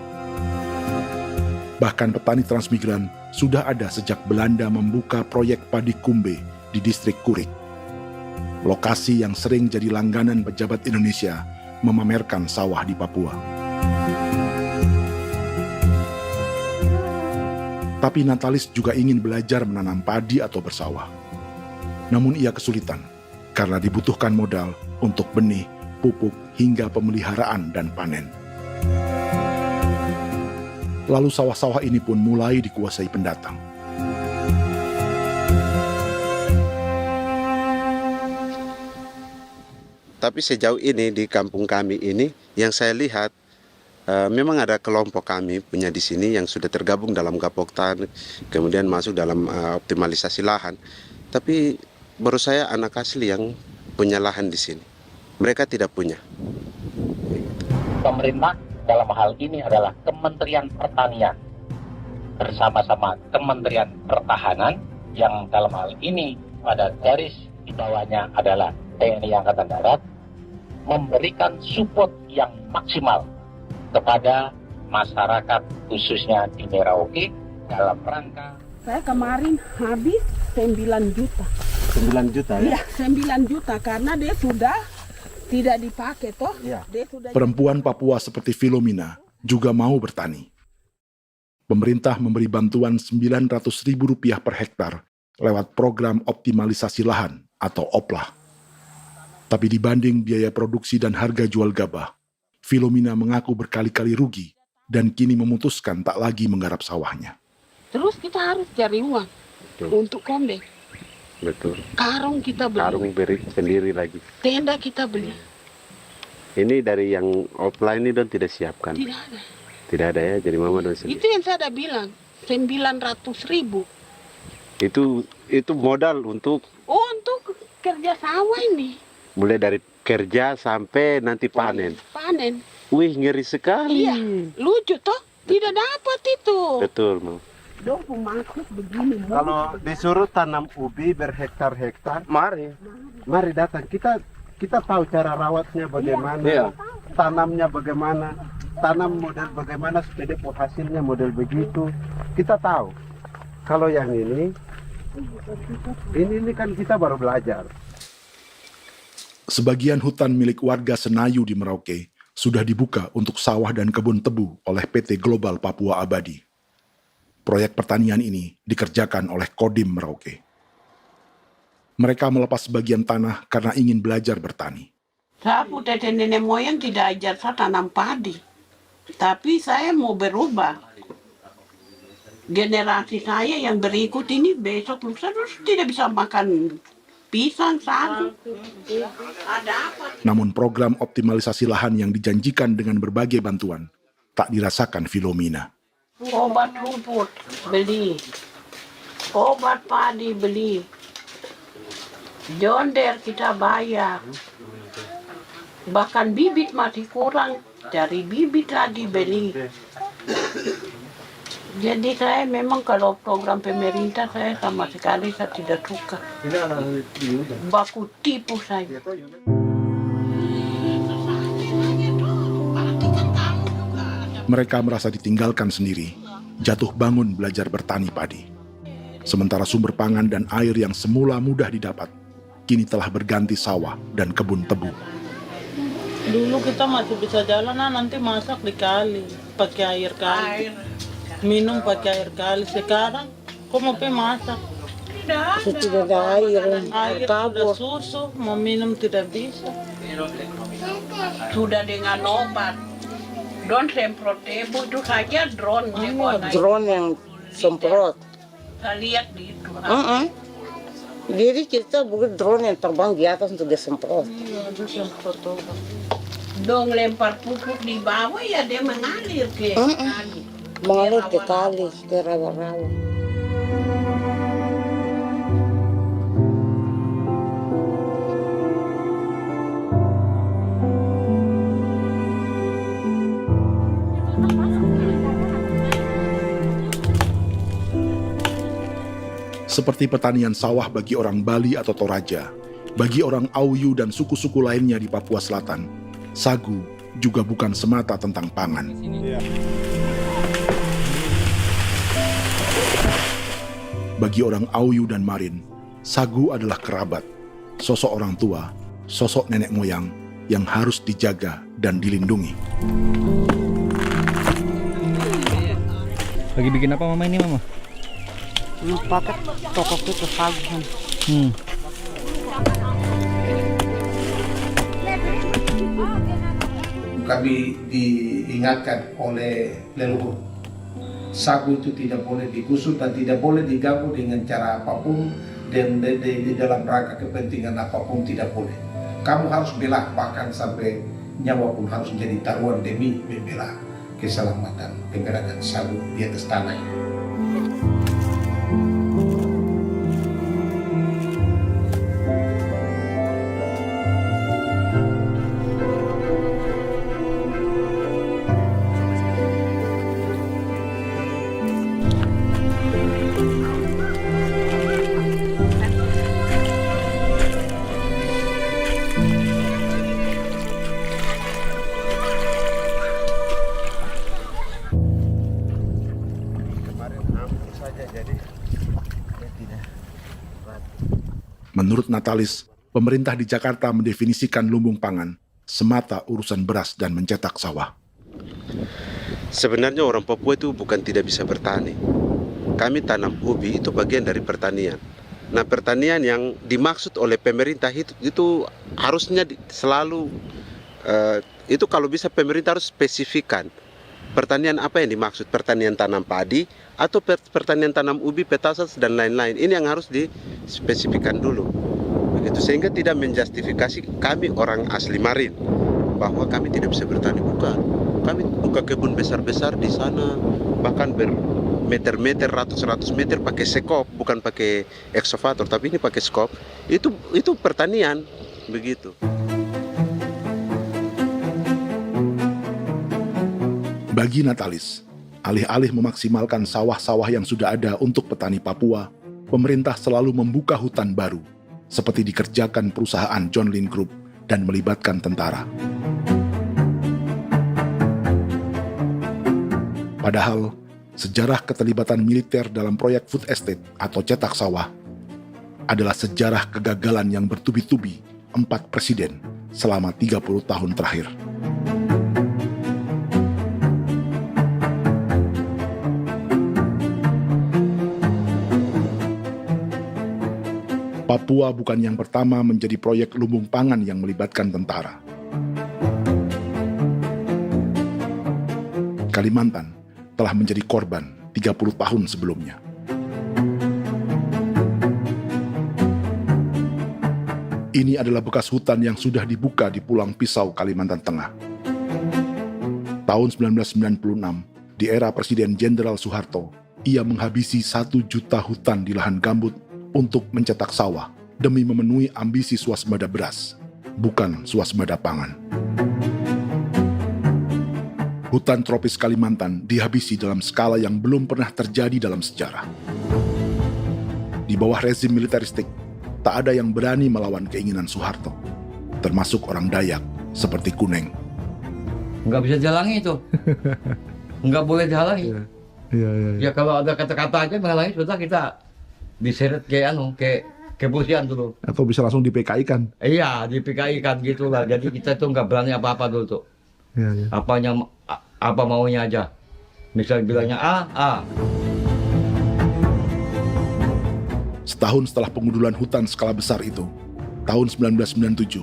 Bahkan petani transmigran sudah ada sejak Belanda membuka proyek padi kumbe di distrik Kurik. Lokasi yang sering jadi langganan pejabat Indonesia memamerkan sawah di Papua. Tapi Natalis juga ingin belajar menanam padi atau bersawah. Namun ia kesulitan karena dibutuhkan modal untuk benih, pupuk, hingga pemeliharaan dan panen. Lalu sawah-sawah ini pun mulai dikuasai pendatang. Tapi sejauh ini di kampung kami ini yang saya lihat memang ada kelompok kami punya di sini yang sudah tergabung dalam Gapoktan, kemudian masuk dalam optimalisasi lahan. Tapi baru saya anak asli yang punya lahan di sini. Mereka tidak punya. Pemerintah dalam hal ini adalah Kementerian Pertanian bersama-sama Kementerian Pertahanan yang dalam hal ini pada garis di bawahnya adalah TNI Angkatan Darat, memberikan support yang maksimal kepada masyarakat khususnya di Merauke dalam rangka. Saya kemarin habis 9 juta. 9 juta ya? Iya, 9 juta karena dia sudah tidak dipakai toh. Ya. Dia sudah. Perempuan Papua seperti Filomena juga mau bertani. Pemerintah memberi bantuan Rp900.000 per hektar lewat program optimalisasi lahan atau OPLAH. Tapi dibanding biaya produksi dan harga jual gabah, Filomena mengaku berkali-kali rugi dan kini memutuskan tak lagi menggarap sawahnya. Terus kita harus cari uang untuk kombe. Betul. Karung kita beli. Karung beri sendiri lagi. Tenda kita beli. Ini dari yang offline ini don tidak siapkan. Tidak ada. Tidak ada ya, jadi mama don sendiri. Itu yang saya udah bilang, 900.000. Itu modal untuk kerja sawah ini. Mulai dari kerja sampai nanti panen. Panen. Wih, ngeri sekali. Iya, lucu toh? Tidak dapat itu. Betul, Mam. Dong maksud begini. Kalau disuruh tanam ubi berhektar-hektar, mari datang. Kita tahu cara rawatnya bagaimana, Iya. tanamnya bagaimana, tanam model bagaimana supaya hasilnya model begitu. Kita tahu. Kalau yang ini kan kita baru belajar. Sebagian hutan milik warga Senayu di Merauke sudah dibuka untuk sawah dan kebun tebu oleh PT Global Papua Abadi. Proyek pertanian ini dikerjakan oleh Kodim Merauke. Mereka melepas sebagian tanah karena ingin belajar bertani. Saya punya nenek moyang tidak ajar saya tanam padi. Tapi saya mau berubah. Generasi saya yang berikut ini besok lusa tidak bisa makan pisang, sagu. Ada apa? Namun program optimalisasi lahan yang dijanjikan dengan berbagai bantuan tak dirasakan Filomena. Obat rumput beli, obat padi beli, jonder kita bayar, bahkan bibit masih kurang, cari bibit lagi beli. Jadi saya memang kalau program pemerintah saya sama sekali saya tidak suka. Baku tipu saya. Mereka merasa ditinggalkan sendiri, jatuh bangun belajar bertani padi. Sementara sumber pangan dan air yang semula mudah didapat, kini telah berganti sawah dan kebun tebu. Dulu kita masih bisa jalan, nanti masak di kali, pakai air kali. Minum pakai air kali. Sekarang, kok mau masak? Tidak ada air. Air sudah susu, mau minum tidak bisa. Sudah dengan obat. Don semprot debu itu saja drone. Drone yang semprot. Saya lihat di itu. Jadi kita bukan drone yang terbang di atas untuk disemprot. Iya, ada semprot obat. Dong lempar pupuk di bawah ya dia mengalir ke kali. Mengalir ke kali, ke rawa-rawa. Seperti pertanian sawah bagi orang Bali atau Toraja, Bagi orang Auyu dan suku-suku lainnya di Papua Selatan, sagu juga bukan semata tentang pangan. Bagi orang Auyu dan Marin, sagu adalah kerabat, sosok orang tua, sosok nenek moyang yang harus dijaga dan dilindungi. Lagi bikin apa mama ini mama? Pakai toko itu sagu. Kami diingatkan oleh leluhur, sagu itu tidak boleh digusur dan tidak boleh diganggu dengan cara apapun, dan di dalam rangka kepentingan apapun tidak boleh. Kamu harus bela, bahkan sampai nyawa pun harus menjadi taruhan demi membela keselamatan pemberangan sagu di atas tanah ini. Menurut Natalis, pemerintah di Jakarta mendefinisikan lumbung pangan semata urusan beras dan mencetak sawah. Sebenarnya orang Papua itu bukan tidak bisa bertani. Kami tanam ubi itu bagian dari pertanian. Nah, pertanian yang dimaksud oleh pemerintah itu harusnya selalu itu kalau bisa pemerintah harus spesifikkan pertanian apa yang dimaksud, pertanian tanam padi atau pertanian tanam ubi, petasan dan lain-lain. Ini yang harus dispesifikkan dulu. Begitu, sehingga tidak menjustifikasi kami orang asli Marin bahwa kami tidak bisa bertani, bukan. Kami buka kebun besar-besar di sana, bahkan bermeter-meter, ratus-ratus meter pakai sekop, bukan pakai ekskavator, tapi ini pakai skop. Itu pertanian, begitu. Bagi Natalis, alih-alih memaksimalkan sawah-sawah yang sudah ada untuk petani Papua, pemerintah selalu membuka hutan baru, seperti dikerjakan perusahaan John Lynn Group dan melibatkan tentara. Padahal, sejarah keterlibatan militer dalam proyek food estate atau cetak sawah adalah sejarah kegagalan yang bertubi-tubi 4 presiden selama 30 tahun terakhir. Papua bukan yang pertama menjadi proyek lumbung pangan yang melibatkan tentara. Kalimantan telah menjadi korban 30 tahun sebelumnya. Ini adalah bekas hutan yang sudah dibuka di Pulang Pisau, Kalimantan Tengah. Tahun 1996, di era Presiden Jenderal Soeharto, ia menghabisi 1 juta hutan di lahan gambut untuk mencetak sawah demi memenuhi ambisi swasembada beras, bukan swasembada pangan. Hutan tropis Kalimantan dihabisi dalam skala yang belum pernah terjadi dalam sejarah. Di bawah rezim militeristik, tak ada yang berani melawan keinginan Soeharto, termasuk orang Dayak seperti Kuneng. Nggak bisa dihalangi itu. Nggak boleh dihalangi. Ya kalau ada kata-kata aja menghalangi, sudah kita diseret ke kepolisian dulu. Atau bisa langsung di PKI-kan? Iya, di PKI-kan gitulah. Jadi kita tuh nggak berani apa-apa dulu tuh. Ya. Apa maunya aja. Misal bilangnya A. Setahun setelah pengundulan hutan skala besar itu, tahun 1997,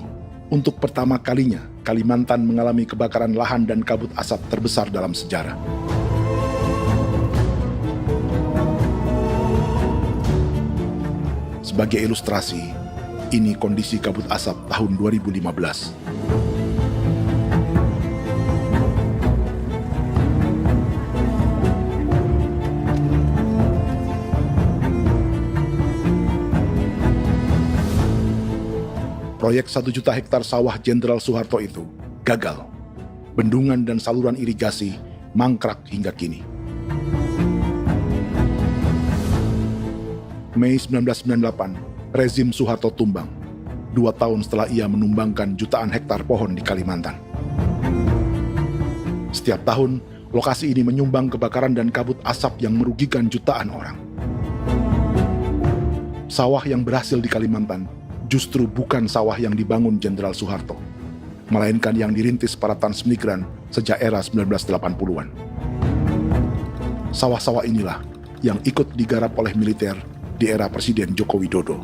untuk pertama kalinya Kalimantan mengalami kebakaran lahan dan kabut asap terbesar dalam sejarah. Sebagai ilustrasi, ini kondisi kabut asap tahun 2015. Proyek 1 juta hektar sawah Jenderal Soeharto itu gagal. Bendungan dan saluran irigasi mangkrak hingga kini. Mei 1998, rezim Soeharto tumbang. 2 tahun setelah ia menumbangkan jutaan hektar pohon di Kalimantan. Setiap tahun, lokasi ini menyumbang kebakaran dan kabut asap yang merugikan jutaan orang. Sawah yang berhasil di Kalimantan justru bukan sawah yang dibangun Jenderal Soeharto, melainkan yang dirintis para transmigran sejak era 1980-an. Sawah-sawah inilah yang ikut digarap oleh militer di era Presiden Joko Widodo.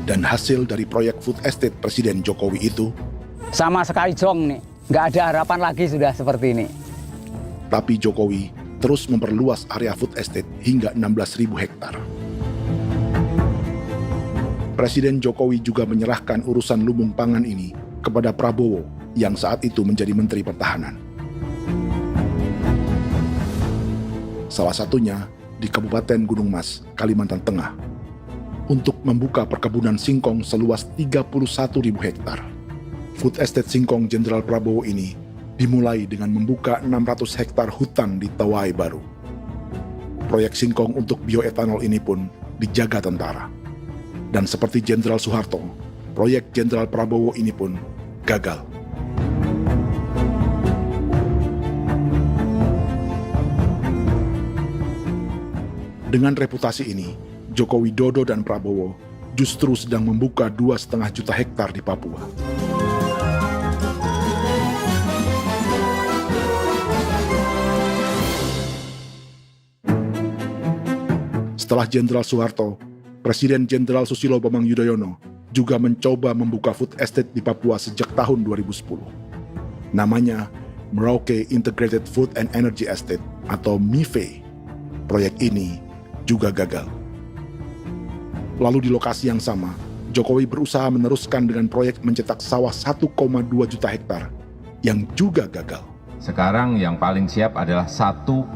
Dan hasil dari proyek food estate Presiden Jokowi itu sama sekali jong nih, nggak ada harapan lagi sudah seperti ini. Tapi Jokowi terus memperluas area food estate hingga 16.000 hektar. Presiden Jokowi juga menyerahkan urusan lumbung pangan ini kepada Prabowo yang saat itu menjadi Menteri Pertahanan. Salah satunya di Kabupaten Gunung Mas, Kalimantan Tengah, untuk membuka perkebunan singkong seluas 31.000 hektar. Food estate singkong Jenderal Prabowo ini dimulai dengan membuka 600 hektar hutan di Tawai Baru. Proyek singkong untuk bioetanol ini pun dijaga tentara. Dan seperti Jenderal Soeharto, proyek Jenderal Prabowo ini pun gagal. Dengan reputasi ini, Joko Widodo dan Prabowo justru sedang membuka 2,5 juta hektar di Papua. Setelah Jenderal Soeharto, Presiden Jenderal Susilo Bambang Yudhoyono juga mencoba membuka food estate di Papua sejak tahun 2010. Namanya Merauke Integrated Food and Energy Estate atau MIFE. Proyek ini juga gagal. Lalu di lokasi yang sama, Jokowi berusaha meneruskan dengan proyek mencetak sawah 1,2 juta hektar yang juga gagal. Sekarang yang paling siap adalah 1,2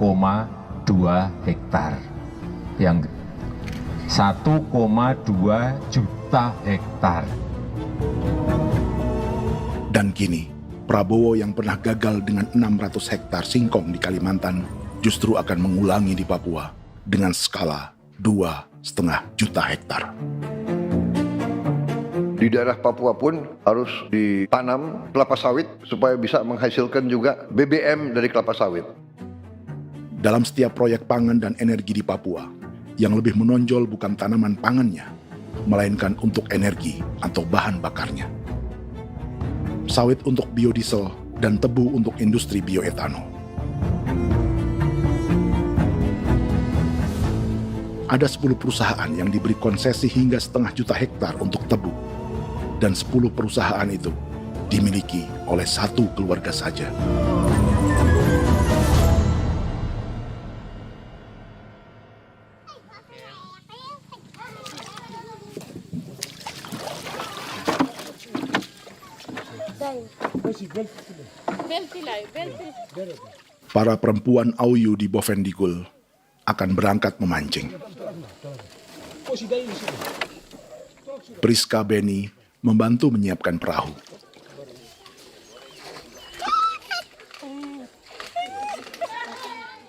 hektar. Yang 1,2 juta hektar. Dan kini, Prabowo yang pernah gagal dengan 600 hektar singkong di Kalimantan justru akan mengulangi di Papua dengan skala 2,5 juta hektar. Di daerah Papua pun harus ditanam kelapa sawit supaya bisa menghasilkan juga BBM dari kelapa sawit. Dalam setiap proyek pangan dan energi di Papua, yang lebih menonjol bukan tanaman pangannya, melainkan untuk energi atau bahan bakarnya. Sawit untuk biodiesel dan tebu untuk industri bioetanol. Ada 10 perusahaan yang diberi konsesi hingga 0,5 juta hektar untuk tebu. Dan 10 perusahaan itu dimiliki oleh 1 keluarga saja. Para perempuan Auyu di Bovendigul akan berangkat memancing. Priska Beni membantu menyiapkan perahu.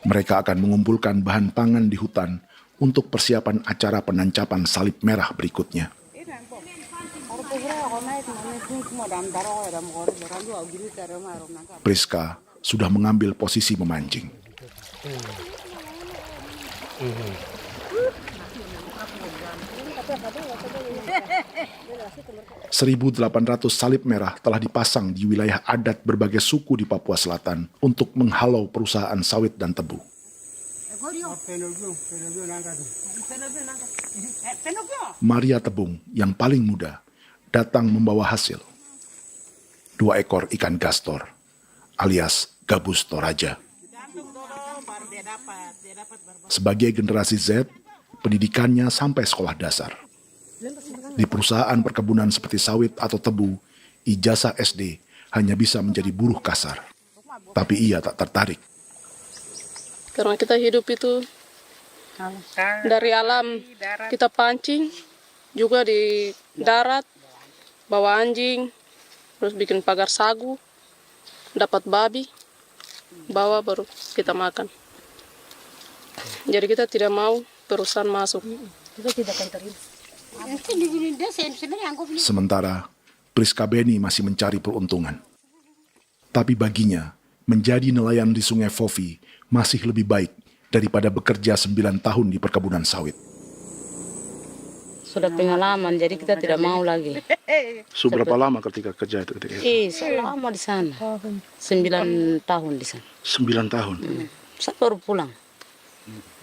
Mereka akan mengumpulkan bahan pangan di hutan untuk persiapan acara penancapan salib merah berikutnya. Priska sudah mengambil posisi memancing. 1.800 salib merah telah dipasang di wilayah adat berbagai suku di Papua Selatan untuk menghalau perusahaan sawit dan tebu. Maria Tebung yang paling muda datang membawa hasil. 2 ekor ikan gastor alias gabus toraja. Sebagai generasi Z, pendidikannya sampai sekolah dasar. Di perusahaan perkebunan seperti sawit atau tebu, ijazah SD hanya bisa menjadi buruh kasar. Tapi ia tak tertarik. Karena kita hidup itu dari alam, kita pancing, juga di darat, bawa anjing, terus bikin pagar sagu, dapat babi, bawa baru kita makan. Jadi kita tidak mau perusahaan masuk. Kita tidak akan terima. Sementara Priska Beni masih mencari peruntungan. Tapi baginya, menjadi nelayan di Sungai Fofi masih lebih baik daripada bekerja 9 tahun di perkebunan sawit. Sudah pengalaman, jadi kita tidak mau lagi. Sudah berapa lama ketika kerja itu? Selama di sana. 9 tahun di sana. 9 tahun? Saya baru pulang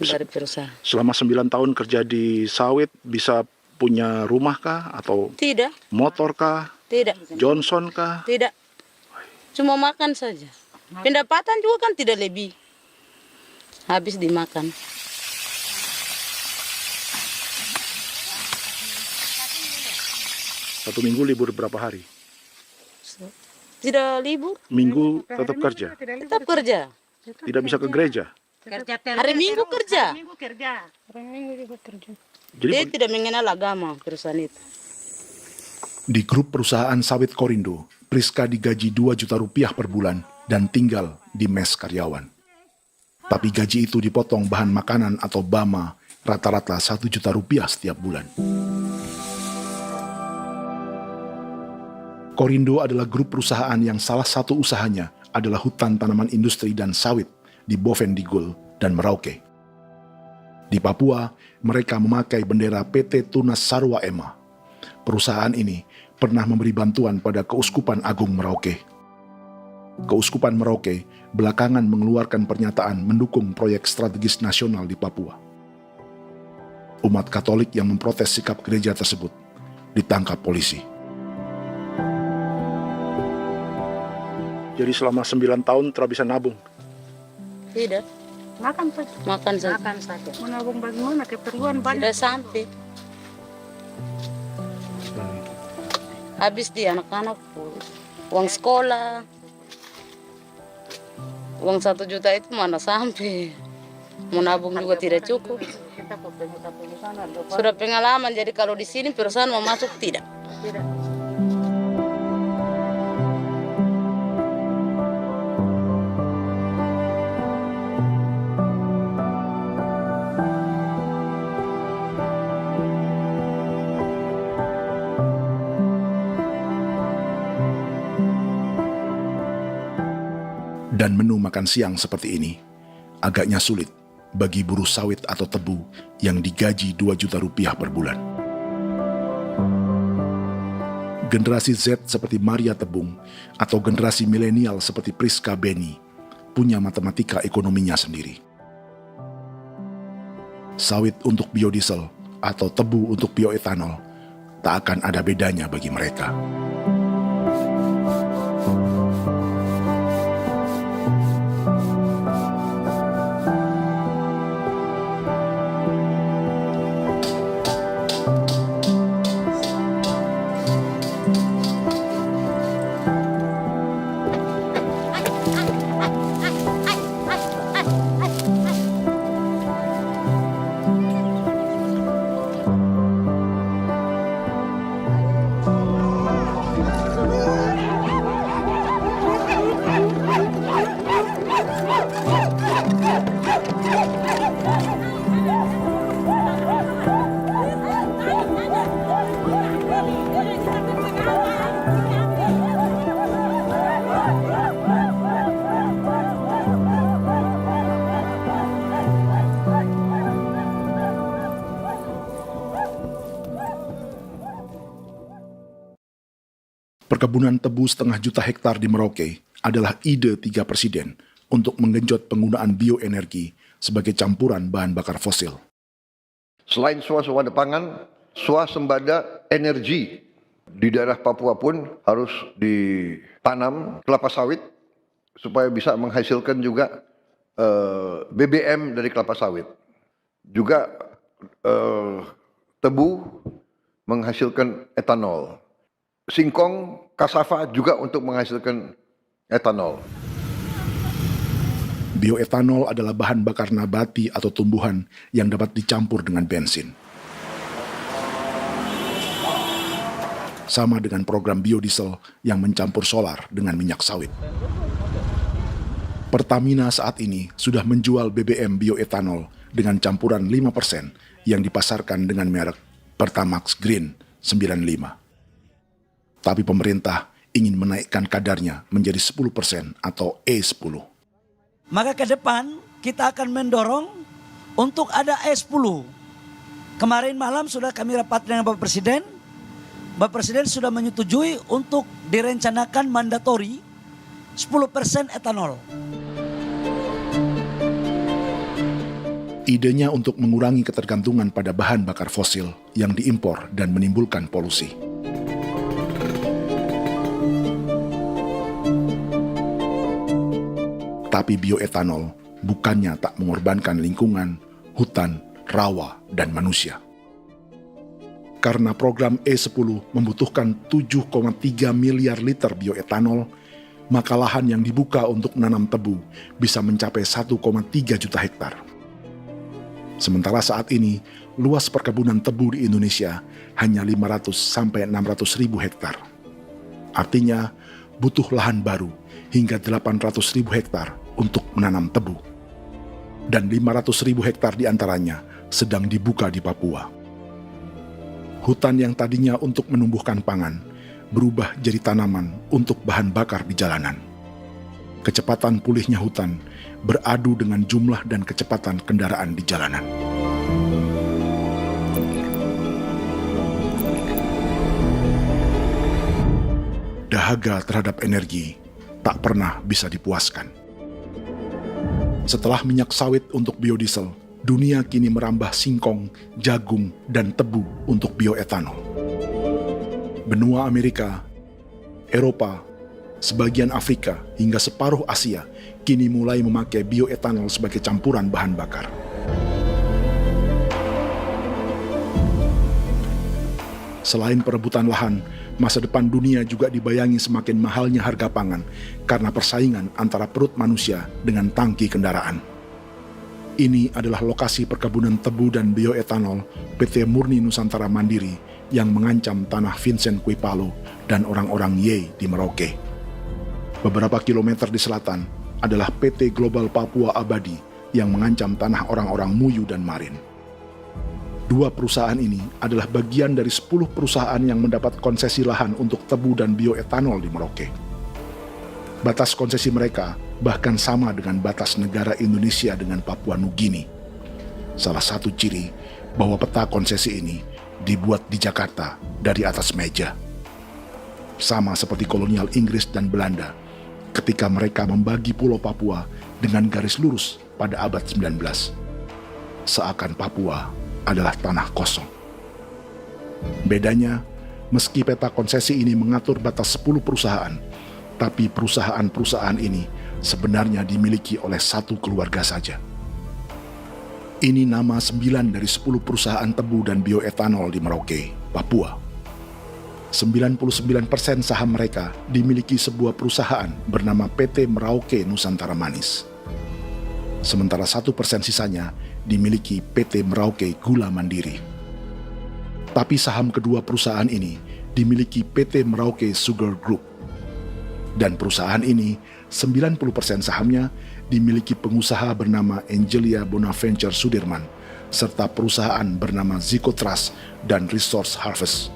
dari perusahaan. Selama 9 tahun kerja di sawit, bisa punya rumah kah? Atau Tidak. motor kah? Tidak. Johnson kah? Tidak. Cuma makan saja. Pendapatan juga kan tidak lebih. Habis dimakan. Satu minggu libur berapa hari? Tidak libur. Minggu tetap kerja? Tetap kerja. Tidak bisa ke gereja? Hari Minggu kerja. Hari Minggu juga kerja. Jadi Dia tidak mengenal agama perusahaan itu. di grup perusahaan sawit Korindo, Priska digaji 2 juta rupiah per bulan dan tinggal di mes karyawan. Tapi gaji itu dipotong bahan makanan atau BAMA rata-rata 1 juta rupiah setiap bulan. Korindo adalah grup perusahaan yang salah satu usahanya adalah hutan tanaman industri dan sawit di Bovendigul dan Merauke. Di Papua, mereka memakai bendera PT Tunas Sarwa Ema. Perusahaan ini pernah memberi bantuan pada Keuskupan Agung Merauke. Keuskupan Merauke belakangan mengeluarkan pernyataan mendukung proyek strategis nasional di Papua. Umat Katolik yang memprotes sikap gereja tersebut ditangkap polisi. Jadi selama 9 tahun tidak bisa nabung? Tidak. Makan saja. Makan saja. Makan saja. Menabung bagaimana? Keperluan banyak. Tidak sampai. Habis di anak-anak, uang sekolah, uang 1 juta itu mana sampai. Mau nabung juga tidak cukup. Sudah pengalaman, jadi kalau di sini perusahaan mau masuk tidak. Dan menu makan siang seperti ini agaknya sulit bagi buruh sawit atau tebu yang digaji 2 juta rupiah per bulan. Generasi Z seperti Maria Tebung atau generasi milenial seperti Priska Beni punya matematika ekonominya sendiri. Sawit untuk biodiesel atau tebu untuk bioetanol tak akan ada bedanya bagi mereka. Perkebunan tebu 1,5 juta hektar di Merauke adalah ide 3 presiden untuk menggenjot penggunaan bioenergi sebagai campuran bahan bakar fosil. Selain swasembada pangan, swasembada energi di daerah Papua pun harus ditanam kelapa sawit supaya bisa menghasilkan juga BBM dari kelapa sawit. Juga tebu menghasilkan etanol. Singkong, kasava juga untuk menghasilkan etanol. Bioetanol adalah bahan bakar nabati atau tumbuhan yang dapat dicampur dengan bensin. Sama dengan program biodiesel yang mencampur solar dengan minyak sawit. Pertamina saat ini sudah menjual BBM bioetanol dengan campuran 5% yang dipasarkan dengan merek Pertamax Green 95. Tapi pemerintah ingin menaikkan kadarnya menjadi 10% atau E10. Maka ke depan kita akan mendorong untuk ada E10. Kemarin malam sudah kami rapat dengan Bapak Presiden. Bapak Presiden sudah menyetujui untuk direncanakan mandatori 10% etanol. Idenya untuk mengurangi ketergantungan pada bahan bakar fosil yang diimpor dan menimbulkan polusi. Tapi bioetanol bukannya tak mengorbankan lingkungan, hutan, rawa, dan manusia. Karena program E10 membutuhkan 7,3 miliar liter bioetanol, maka lahan yang dibuka untuk menanam tebu bisa mencapai 1,3 juta hektar. Sementara saat ini, luas perkebunan tebu di Indonesia hanya 500 sampai 600 ribu hektar. Artinya, butuh lahan baru hingga 800 ribu hektar untuk menanam tebu. Dan 500 ribu hektar diantaranya sedang dibuka di Papua. Hutan yang tadinya untuk menumbuhkan pangan, berubah jadi tanaman untuk bahan bakar di jalanan. Kecepatan pulihnya hutan beradu dengan jumlah dan kecepatan kendaraan di jalanan. Dahaga terhadap energi tak pernah bisa dipuaskan. Setelah minyak sawit untuk biodiesel, dunia kini merambah singkong, jagung, dan tebu untuk bioetanol. Benua Amerika, Eropa, sebagian Afrika, hingga separuh Asia kini mulai memakai bioetanol sebagai campuran bahan bakar. Selain perebutan lahan, masa depan dunia juga dibayangi semakin mahalnya harga pangan karena persaingan antara perut manusia dengan tangki kendaraan. Ini adalah lokasi perkebunan tebu dan bioetanol PT Murni Nusantara Mandiri yang mengancam tanah Vincent Quipalo dan orang-orang Ye di Merauke. Beberapa kilometer di selatan adalah PT Global Papua Abadi yang mengancam tanah orang-orang Muyu dan Marin. Dua perusahaan ini adalah bagian dari 10 perusahaan yang mendapat konsesi lahan untuk tebu dan bioetanol di Merauke. Batas konsesi mereka bahkan sama dengan batas negara Indonesia dengan Papua Nugini. Salah satu ciri bahwa peta konsesi ini dibuat di Jakarta dari atas meja. Sama seperti kolonial Inggris dan Belanda ketika mereka membagi Pulau Papua dengan garis lurus pada abad 19. Seakan Papua adalah tanah kosong. Bedanya, meski peta konsesi ini mengatur batas 10 perusahaan, tapi perusahaan-perusahaan ini sebenarnya dimiliki oleh satu keluarga saja. Ini nama 9 dari 10 perusahaan tebu dan bioetanol di Merauke, Papua. 99% saham mereka dimiliki sebuah perusahaan bernama PT Merauke Nusantara Manis. Sementara 1% sisanya dimiliki PT Merauke Gula Mandiri. Tapi saham kedua perusahaan ini dimiliki PT Merauke Sugar Group. Dan perusahaan ini 90% sahamnya dimiliki pengusaha bernama Angelia Bonaventure Sudirman serta perusahaan bernama Zico Trust dan Resource Harvest.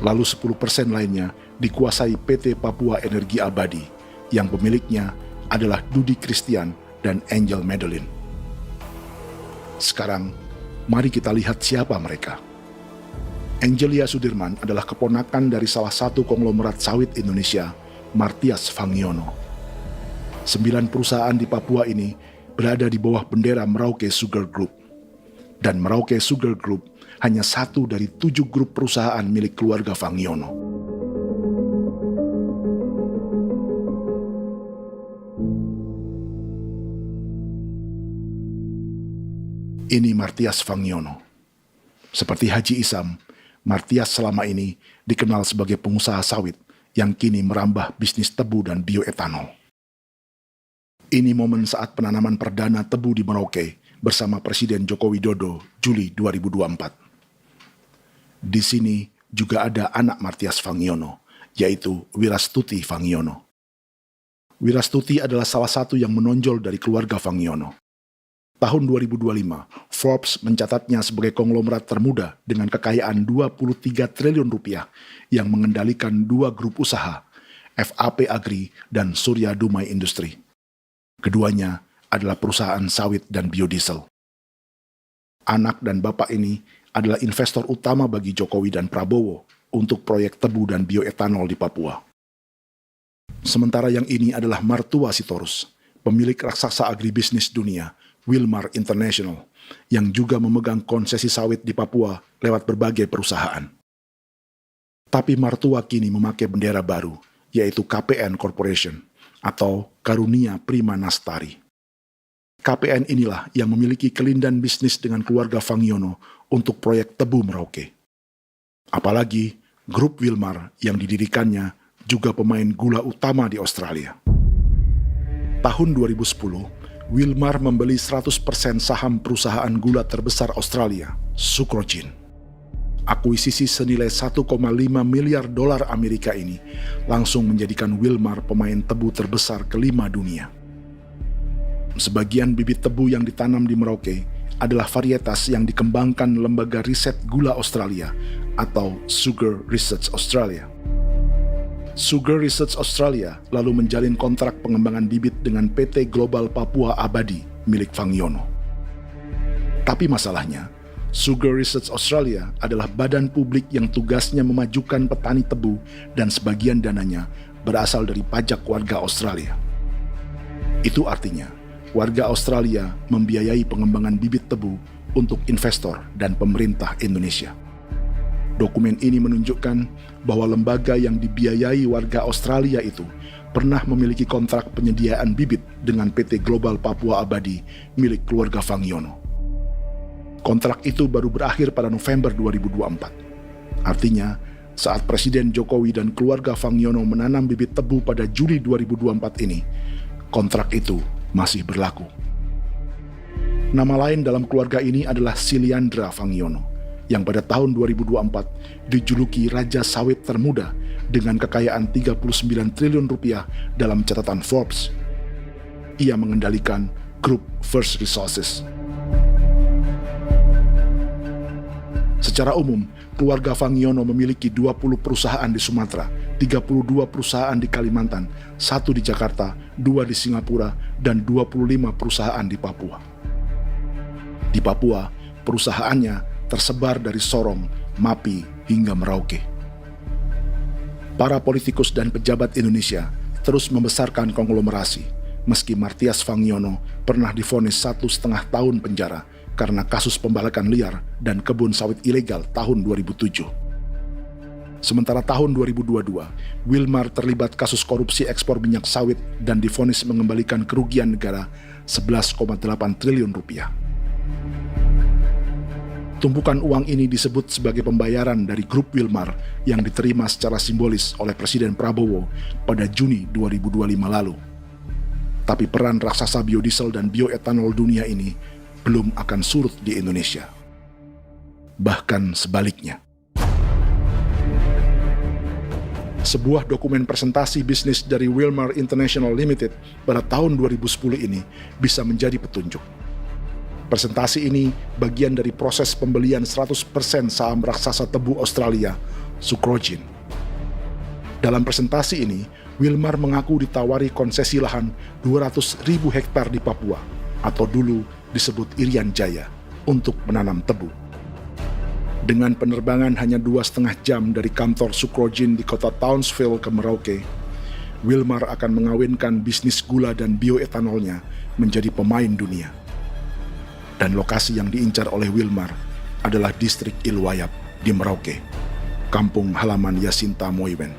Lalu 10% lainnya dikuasai PT Papua Energi Abadi yang pemiliknya adalah Dudi Christian dan Angel Madeline. Sekarang, mari kita lihat siapa mereka. Angelia Sudirman adalah keponakan dari salah satu konglomerat sawit Indonesia, Martias Fangiono. 9 perusahaan di Papua ini berada di bawah bendera Merauke Sugar Group. Dan Merauke Sugar Group hanya satu dari 7 grup perusahaan milik keluarga Fangiono. Ini Martias Fangiono. Seperti Haji Isam, Martias selama ini dikenal sebagai pengusaha sawit yang kini merambah bisnis tebu dan bioetanol. Ini momen saat penanaman perdana tebu di Merauke bersama Presiden Joko Widodo Juli 2024. Di sini juga ada anak Martias Fangiono, yaitu Wirastuti Fangiono. Wirastuti adalah salah satu yang menonjol dari keluarga Fangiono. Tahun 2025, Forbes mencatatnya sebagai konglomerat termuda dengan kekayaan 23 triliun rupiah yang mengendalikan 2 grup usaha, FAP Agri dan Surya Dumai Industri. Keduanya adalah perusahaan sawit dan biodiesel. Anak dan bapak ini adalah investor utama bagi Jokowi dan Prabowo untuk proyek tebu dan bioetanol di Papua. Sementara yang ini adalah Martua Sitorus, pemilik raksasa agribisnis dunia, Wilmar International, yang juga memegang konsesi sawit di Papua lewat berbagai perusahaan. Tapi Martua kini memakai bendera baru, yaitu KPN Corporation atau Karunia Prima Nastari. KPN inilah yang memiliki kelindan bisnis dengan keluarga Fangiono untuk proyek tebu Merauke. Apalagi grup Wilmar yang didirikannya juga pemain gula utama di Australia. Tahun 2010, Wilmar membeli 100% saham perusahaan gula terbesar Australia, Sucrogin. Akuisisi senilai 1,5 miliar dolar Amerika ini langsung menjadikan Wilmar pemain tebu terbesar kelima dunia. Sebagian bibit tebu yang ditanam di Merauke adalah varietas yang dikembangkan Lembaga Riset Gula Australia atau Sugar Research Australia. Sugar Research Australia lalu menjalin kontrak pengembangan bibit dengan PT Global Papua Abadi milik Fangiono. Tapi masalahnya, Sugar Research Australia adalah badan publik yang tugasnya memajukan petani tebu dan sebagian dananya berasal dari pajak warga Australia. Itu artinya, warga Australia membiayai pengembangan bibit tebu untuk investor dan pemerintah Indonesia. Dokumen ini menunjukkan bahwa lembaga yang dibiayai warga Australia itu pernah memiliki kontrak penyediaan bibit dengan PT Global Papua Abadi milik keluarga Fangiono. Kontrak itu baru berakhir pada November 2024. Artinya, saat Presiden Jokowi dan keluarga Fangiono menanam bibit tebu pada Juli 2024 ini, kontrak itu masih berlaku. Nama lain dalam keluarga ini adalah Siliandra Fangiono, yang pada tahun 2024 dijuluki Raja Sawit Termuda dengan kekayaan 39 triliun rupiah dalam catatan Forbes. Ia mengendalikan grup First Resources. Secara umum, keluarga Fangiono memiliki 20 perusahaan di Sumatera, 32 perusahaan di Kalimantan, 1 di Jakarta, 2 di Singapura, dan 25 perusahaan di Papua. Di Papua, perusahaannya tersebar dari Sorong, Mapi, hingga Merauke. Para politikus dan pejabat Indonesia terus membesarkan konglomerasi, meski Martias Fangiono pernah divonis 1,5 tahun penjara karena kasus pembalakan liar dan kebun sawit ilegal tahun 2007. Sementara tahun 2022, Wilmar terlibat kasus korupsi ekspor minyak sawit dan divonis mengembalikan kerugian negara 11,8 triliun rupiah. Tumpukan uang ini disebut sebagai pembayaran dari grup Wilmar yang diterima secara simbolis oleh Presiden Prabowo pada Juni 2025 lalu. Tapi peran raksasa biodiesel dan bioetanol dunia ini belum akan surut di Indonesia. Bahkan sebaliknya. Sebuah dokumen presentasi bisnis dari Wilmar International Limited pada tahun 2010 ini bisa menjadi petunjuk. Presentasi ini bagian dari proses pembelian 100% saham raksasa tebu Australia, Sucrogin. Dalam presentasi ini, Wilmar mengaku ditawari konsesi lahan 200.000 hektar di Papua, atau dulu disebut Irian Jaya, untuk menanam tebu. Dengan penerbangan hanya 2,5 jam dari kantor Sucrogin di kota Townsville ke Merauke, Wilmar akan mengawinkan bisnis gula dan bioetanolnya menjadi pemain dunia. Dan lokasi yang diincar oleh Wilmar adalah distrik Ilwayap di Merauke, kampung halaman Yasinta Moiwen.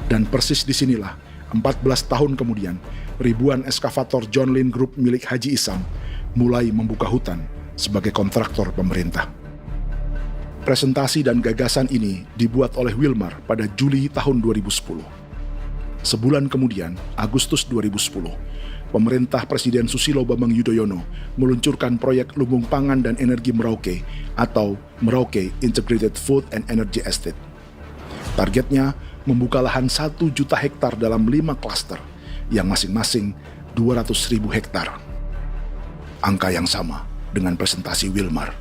Dan persis disinilah, 14 tahun kemudian, ribuan eskavator John Lynn Group milik Haji Isam mulai membuka hutan sebagai kontraktor pemerintah. Presentasi dan gagasan ini dibuat oleh Wilmar pada Juli tahun 2010. Sebulan kemudian, Agustus 2010, pemerintah Presiden Susilo Bambang Yudhoyono meluncurkan proyek Lumbung Pangan dan Energi Merauke atau Merauke Integrated Food and Energy Estate. Targetnya membuka lahan 1 juta hektar dalam 5 klaster, yang masing-masing 200.000 hektar. Angka yang sama dengan presentasi Wilmar.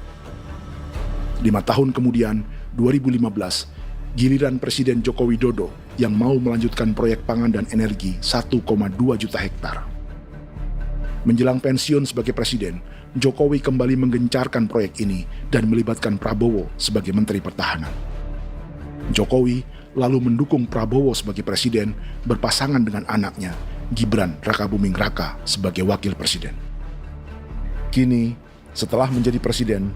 5 tahun kemudian, 2015, giliran Presiden Joko Widodo yang mau melanjutkan proyek pangan dan energi 1,2 juta hektar. Menjelang pensiun sebagai presiden, Jokowi kembali menggencarkan proyek ini dan melibatkan Prabowo sebagai Menteri Pertahanan. Jokowi lalu mendukung Prabowo sebagai presiden berpasangan dengan anaknya, Gibran Rakabuming Raka sebagai wakil presiden. Kini, setelah menjadi presiden,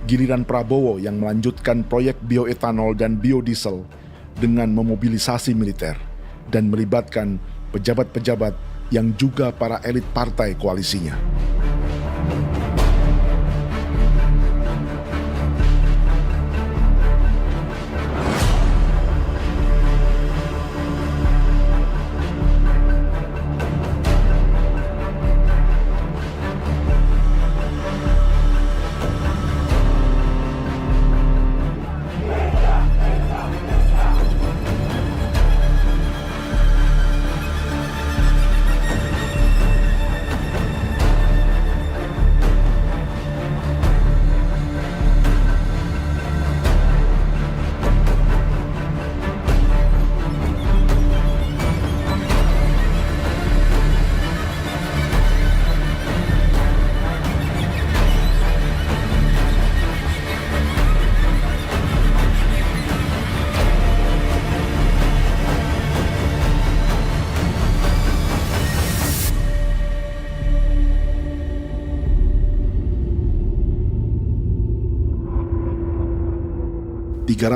giliran Prabowo yang melanjutkan proyek bioetanol dan biodiesel dengan memobilisasi militer dan melibatkan pejabat-pejabat yang juga para elit partai koalisinya.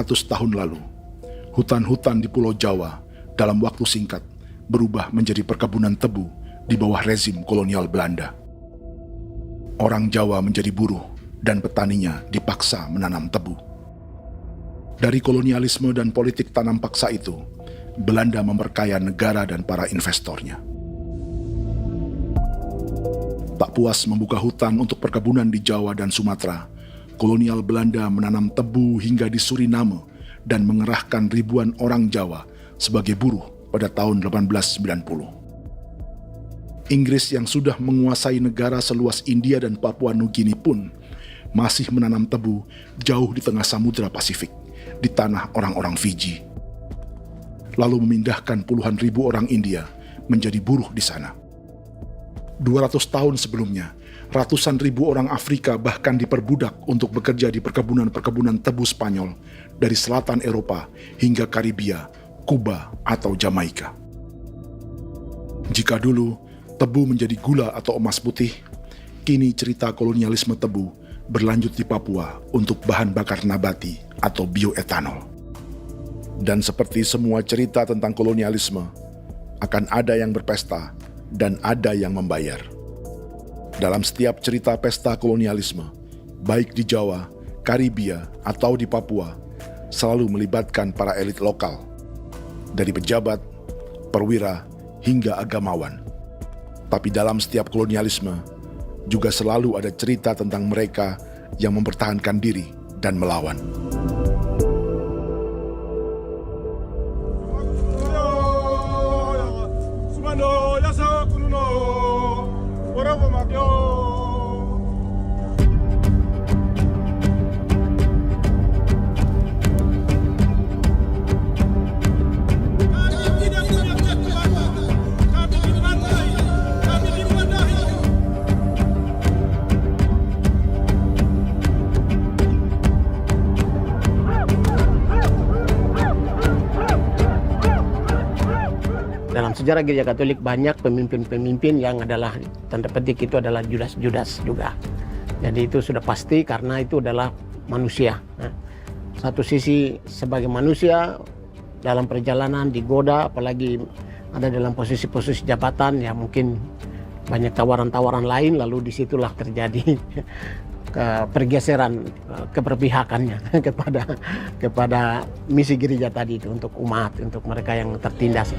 Tahun lalu, hutan-hutan di Pulau Jawa dalam waktu singkat berubah menjadi perkebunan tebu di bawah rezim kolonial Belanda. Orang Jawa menjadi buruh dan petaninya dipaksa menanam tebu. Dari kolonialisme dan politik tanam paksa itu, Belanda memperkaya negara dan para investornya. Tak puas membuka hutan untuk perkebunan di Jawa dan Sumatera, kolonial Belanda menanam tebu hingga di Suriname dan mengerahkan ribuan orang Jawa sebagai buruh pada tahun 1890. Inggris yang sudah menguasai negara seluas India dan Papua Nugini pun masih menanam tebu jauh di tengah Samudra Pasifik, di tanah orang-orang Fiji. Lalu memindahkan puluhan ribu orang India menjadi buruh di sana. 200 tahun sebelumnya, ratusan ribu orang Afrika bahkan diperbudak untuk bekerja di perkebunan-perkebunan tebu Spanyol dari selatan Eropa hingga Karibia, Kuba, atau Jamaika. Jika dulu tebu menjadi gula atau emas putih, kini cerita kolonialisme tebu berlanjut di Papua untuk bahan bakar nabati atau bioetanol. Dan seperti semua cerita tentang kolonialisme, akan ada yang berpesta dan ada yang membayar. Dalam setiap cerita pesta kolonialisme, baik di Jawa, Karibia, atau di Papua, selalu melibatkan para elit lokal, dari pejabat, perwira, hingga agamawan. Tapi dalam setiap kolonialisme, juga selalu ada cerita tentang mereka yang mempertahankan diri dan melawan. Dalam sejarah Gereja Katolik banyak pemimpin-pemimpin yang adalah tanda petik itu adalah Judas-Judas juga. Jadi itu sudah pasti karena itu adalah manusia. Satu sisi sebagai manusia dalam perjalanan digoda, apalagi ada dalam posisi-posisi jabatan ya mungkin banyak tawaran-tawaran lain, lalu disitulah terjadi pergeseran keberpihakannya kepada misi gereja tadi itu untuk umat, untuk mereka yang tertindas.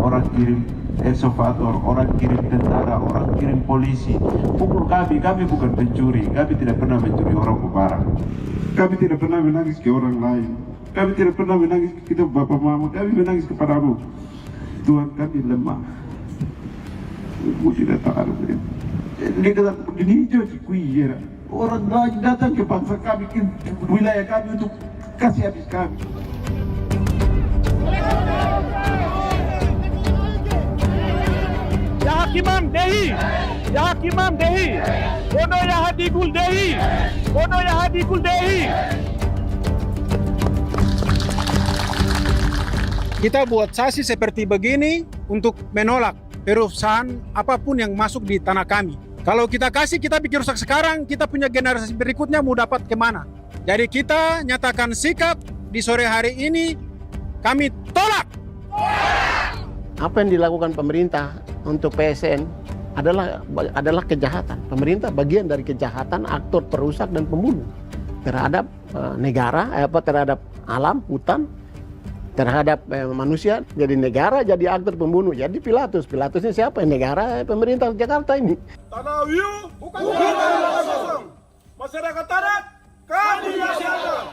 Orang kirim eksavator, orang kirim tentara, orang kirim polisi. Pukul kami bukan pencuri, kami tidak pernah mencuri orang barang. Kami tidak pernah menangis ke orang lain. Kami tidak pernah menangis ke kita bapak mama, kami menangis kepadamu. Tuhan kami lemah. Mesti datang ada begitu. Dia kata begini hijau cikui ya. Orang datang ke bangsa kami, ke wilayah kami untuk kasih habis kami. Ya Hakimam Dehi, Ya Hakimam Dehi, Bono Ya Hadikul Dehi, Bono Ya Hadikul Dehi. Kita buat sasi seperti begini untuk menolak perusahaan apapun yang masuk di tanah kami. Kalau kita kasih, kita bikin rusak sekarang, kita punya generasi berikutnya mau dapat kemana. Jadi kita nyatakan sikap di sore hari ini, kami tolak. Apa yang dilakukan pemerintah untuk PSN adalah kejahatan. Pemerintah bagian dari kejahatan, aktor perusak dan pembunuh terhadap negara, terhadap alam, hutan, terhadap manusia. Jadi negara jadi aktor pembunuh. Jadi Pilatusnya siapa? Negara, pemerintah Jakarta ini. Tanah Wiu bukan tanah kosong. Masyarakat tanah kami masyarakat.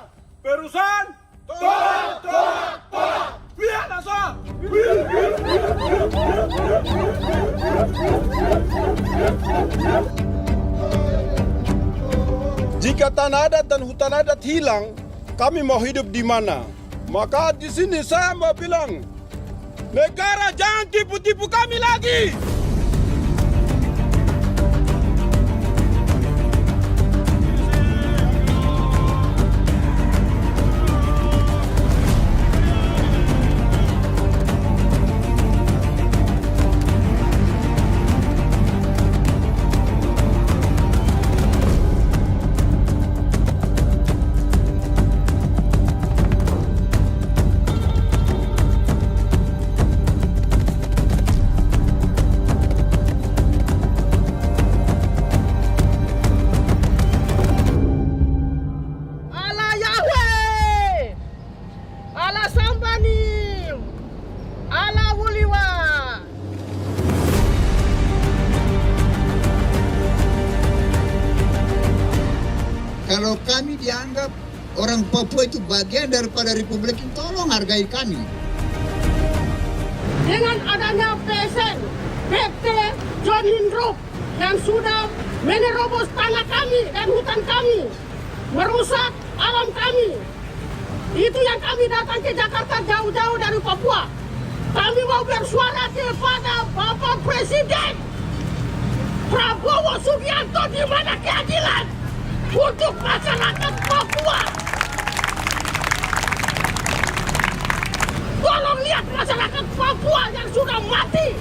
Perusahaan tolak. Biar asal. Jika tanah adat dan hutan adat hilang, kami mau hidup di mana? Maka di sini saya mau bilang, negara jangan tipu-tipu kami lagi. Kalau kami dianggap orang Papua itu bagian daripada Republik ini, tolong hargai kami. Dengan adanya PSN, PT, John Lindrup yang sudah menerobos tanah kami dan hutan kami, merusak alam kami. Itu yang kami datang ke Jakarta jauh-jauh dari Papua. Kami mau bersuara kepada Bapak Presiden Prabowo Subianto, di mana keadilan untuk masyarakat Papua. Tolong lihat masyarakat Papua yang sudah mati.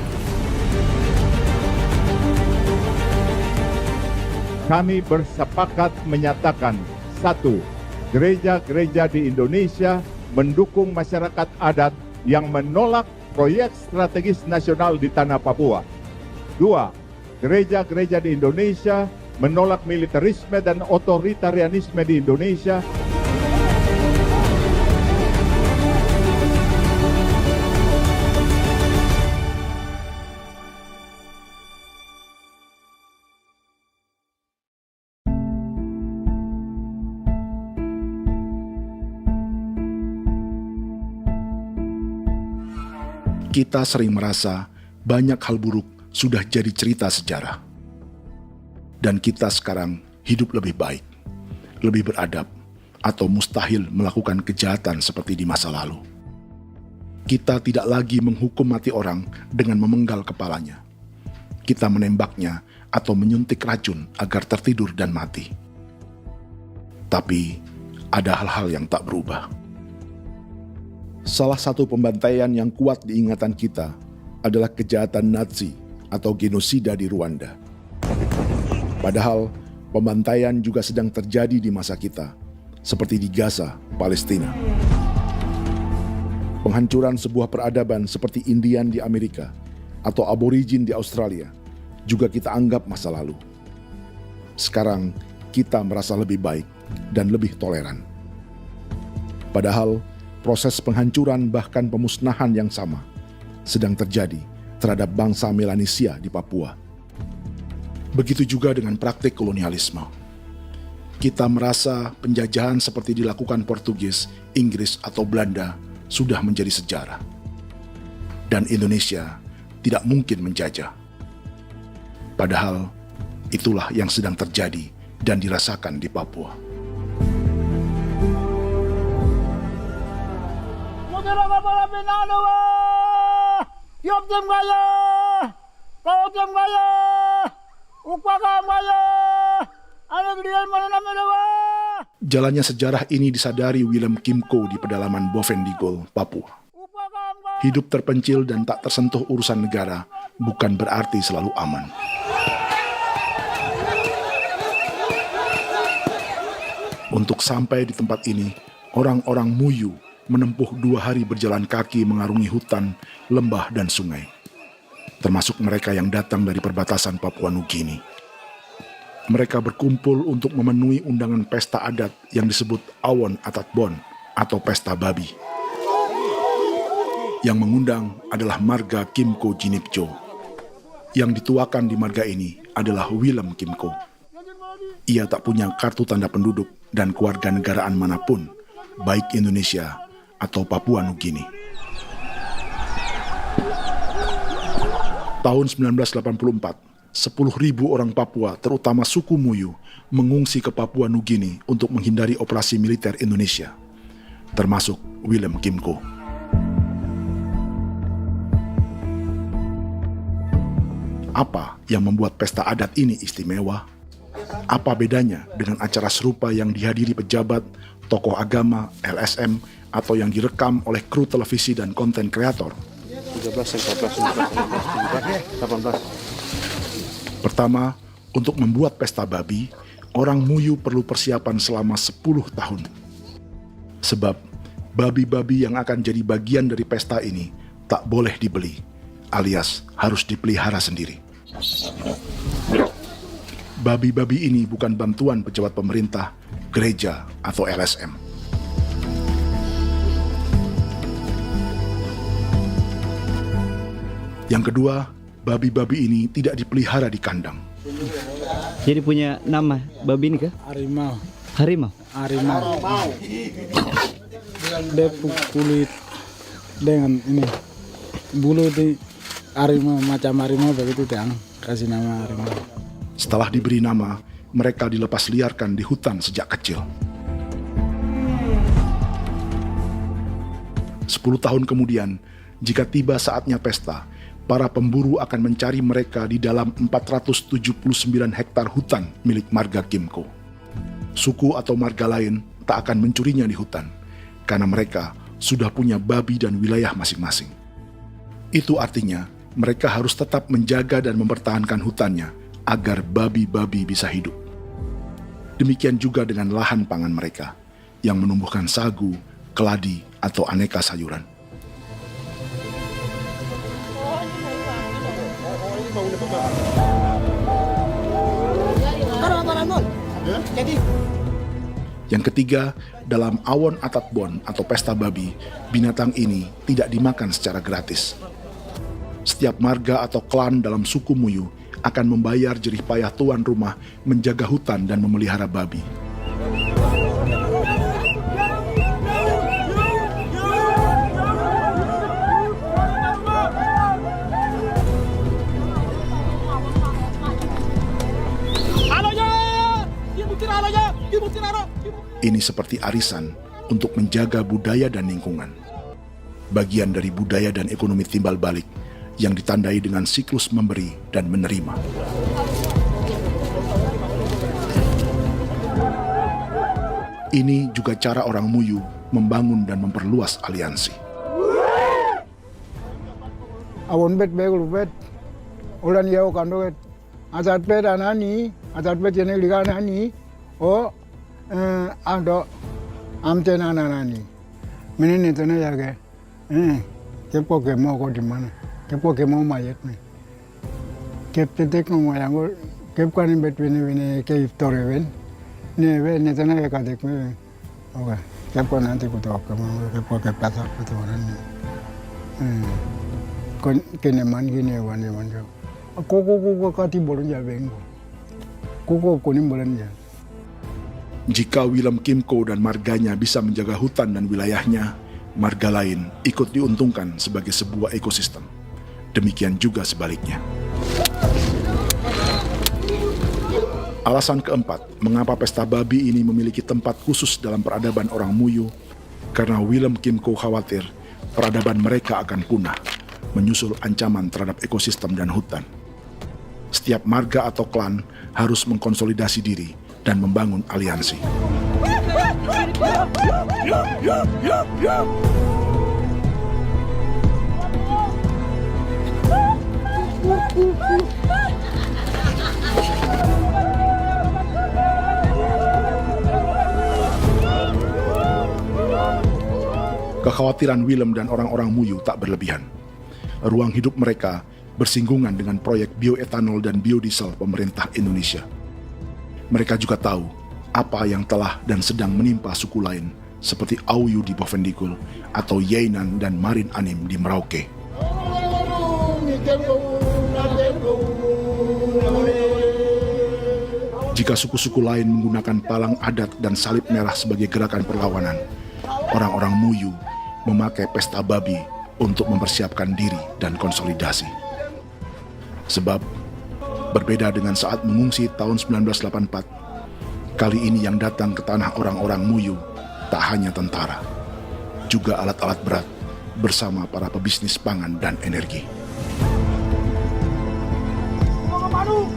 Kami bersepakat menyatakan, 1. Gereja-gereja di Indonesia mendukung masyarakat adat yang menolak proyek strategis nasional di tanah Papua. 2. Gereja-gereja di Indonesia menolak militerisme dan otoritarianisme di Indonesia. Kita sering merasa banyak hal buruk sudah jadi cerita sejarah. Dan kita sekarang hidup lebih baik, lebih beradab, atau mustahil melakukan kejahatan seperti di masa lalu. Kita tidak lagi menghukum mati orang dengan memenggal kepalanya. Kita menembaknya atau menyuntik racun agar tertidur dan mati. Tapi ada hal-hal yang tak berubah. Salah satu pembantaian yang kuat di ingatan kita adalah kejahatan Nazi atau genosida di Rwanda. Padahal pembantaian juga sedang terjadi di masa kita, seperti di Gaza, Palestina. Penghancuran sebuah peradaban seperti Indian di Amerika atau aborigin di Australia juga kita anggap masa lalu. Sekarang kita merasa lebih baik dan lebih toleran. Padahal proses penghancuran bahkan pemusnahan yang sama sedang terjadi terhadap bangsa Melanesia di Papua. Begitu juga dengan praktik kolonialisme. Kita merasa penjajahan seperti dilakukan Portugis, Inggris, atau Belanda sudah menjadi sejarah. Dan Indonesia tidak mungkin menjajah. Padahal itulah yang sedang terjadi dan dirasakan di Papua. Jalannya sejarah ini disadari Willem Kimco di pedalaman Bovendigol, Papua. Hidup terpencil dan tak tersentuh urusan negara bukan berarti selalu aman. Untuk sampai di tempat ini, orang-orang Muyu menempuh 2 hari berjalan kaki mengarungi hutan, lembah, dan sungai. Termasuk mereka yang datang dari perbatasan Papua Nugini. Mereka berkumpul untuk memenuhi undangan pesta adat yang disebut Awon Atatbon atau Pesta Babi. Yang mengundang adalah marga Kimco Jinipjo. Yang dituakan di marga ini adalah Willem Kimco. Ia tak punya kartu tanda penduduk dan kewarganegaraan manapun, baik Indonesia atau Papua Nugini. Tahun 1984, 10.000 orang Papua, terutama suku Muyu, mengungsi ke Papua Nugini untuk menghindari operasi militer Indonesia, termasuk Willem Kimco. Apa yang membuat pesta adat ini istimewa? Apa bedanya dengan acara serupa yang dihadiri pejabat, tokoh agama, LSM, atau yang direkam oleh kru televisi dan konten kreator? 13, 14, 15, 18. Pertama, untuk membuat pesta babi, orang Muyu perlu persiapan selama 10 tahun. Sebab, babi-babi yang akan jadi bagian dari pesta ini tak boleh dibeli, alias harus dipelihara sendiri. Babi-babi ini bukan bantuan pejabat pemerintah, gereja, atau LSM. Yang kedua, babi-babi ini tidak dipelihara di kandang. Jadi punya nama babi ini kah? Harimau. Harimau? Harimau. Dia kulit dengan ini bulu di harimau, macam harimau begitu yang kasih nama harimau. Setelah diberi nama, mereka dilepas liarkan di hutan sejak kecil. 10 tahun kemudian, jika tiba saatnya pesta, para pemburu akan mencari mereka di dalam 479 hektar hutan milik marga Kimco. Suku atau marga lain tak akan mencurinya di hutan, karena mereka sudah punya babi dan wilayah masing-masing. Itu artinya mereka harus tetap menjaga dan mempertahankan hutannya agar babi-babi bisa hidup. Demikian juga dengan lahan pangan mereka, yang menumbuhkan sagu, keladi, atau aneka sayuran. Yang ketiga, dalam Awon Atatbon atau pesta babi, binatang ini tidak dimakan secara gratis. Setiap marga atau klan dalam suku Muyu akan membayar jerih payah tuan rumah menjaga hutan dan memelihara babi. Ini seperti arisan untuk menjaga budaya dan lingkungan. Bagian dari budaya dan ekonomi timbal balik yang ditandai dengan siklus memberi dan menerima. Ini juga cara orang Muyu membangun dan memperluas aliansi. Awon bet begul bet, ulan yau kando bet, asat bet anani, asat bet jenek liga anani, oh ando amte anani, menini tena jaga, kepo kemo ko di mana, kepo kemo mayat nih, kep tetek no mayangul, kep kanin bet bini ke iftore ben, ne tena ya kadek me, oke, kepo nanti kuto kemo, kepo kepasar kuto nani, kene man gini wane manjo, koko kati bolon jabeng, koko kuning bolon jabeng. Jika Willem Kimco dan marganya bisa menjaga hutan dan wilayahnya, marga lain ikut diuntungkan sebagai sebuah ekosistem. Demikian juga sebaliknya. Alasan keempat, mengapa pesta babi ini memiliki tempat khusus dalam peradaban orang Muyu, karena Willem Kim Ko khawatir peradaban mereka akan punah, menyusul ancaman terhadap ekosistem dan hutan. Setiap marga atau klan harus mengkonsolidasi diri dan membangun aliansi. Kekhawatiran Willem dan orang-orang Muyu tak berlebihan. Ruang hidup mereka bersinggungan dengan proyek bioetanol dan biodiesel pemerintah Indonesia. Mereka juga tahu apa yang telah dan sedang menimpa suku lain seperti Auyu di Bovendigul atau Yainan dan Marin Anim di Merauke. Jika suku-suku lain menggunakan palang adat dan salib merah sebagai gerakan perlawanan, orang-orang Muyu memakai pesta babi untuk mempersiapkan diri dan konsolidasi. Sebab, berbeda dengan saat mengungsi tahun 1984, kali ini yang datang ke tanah orang-orang Muyu tak hanya tentara, juga alat-alat berat bersama para pebisnis pangan dan energi. Manu,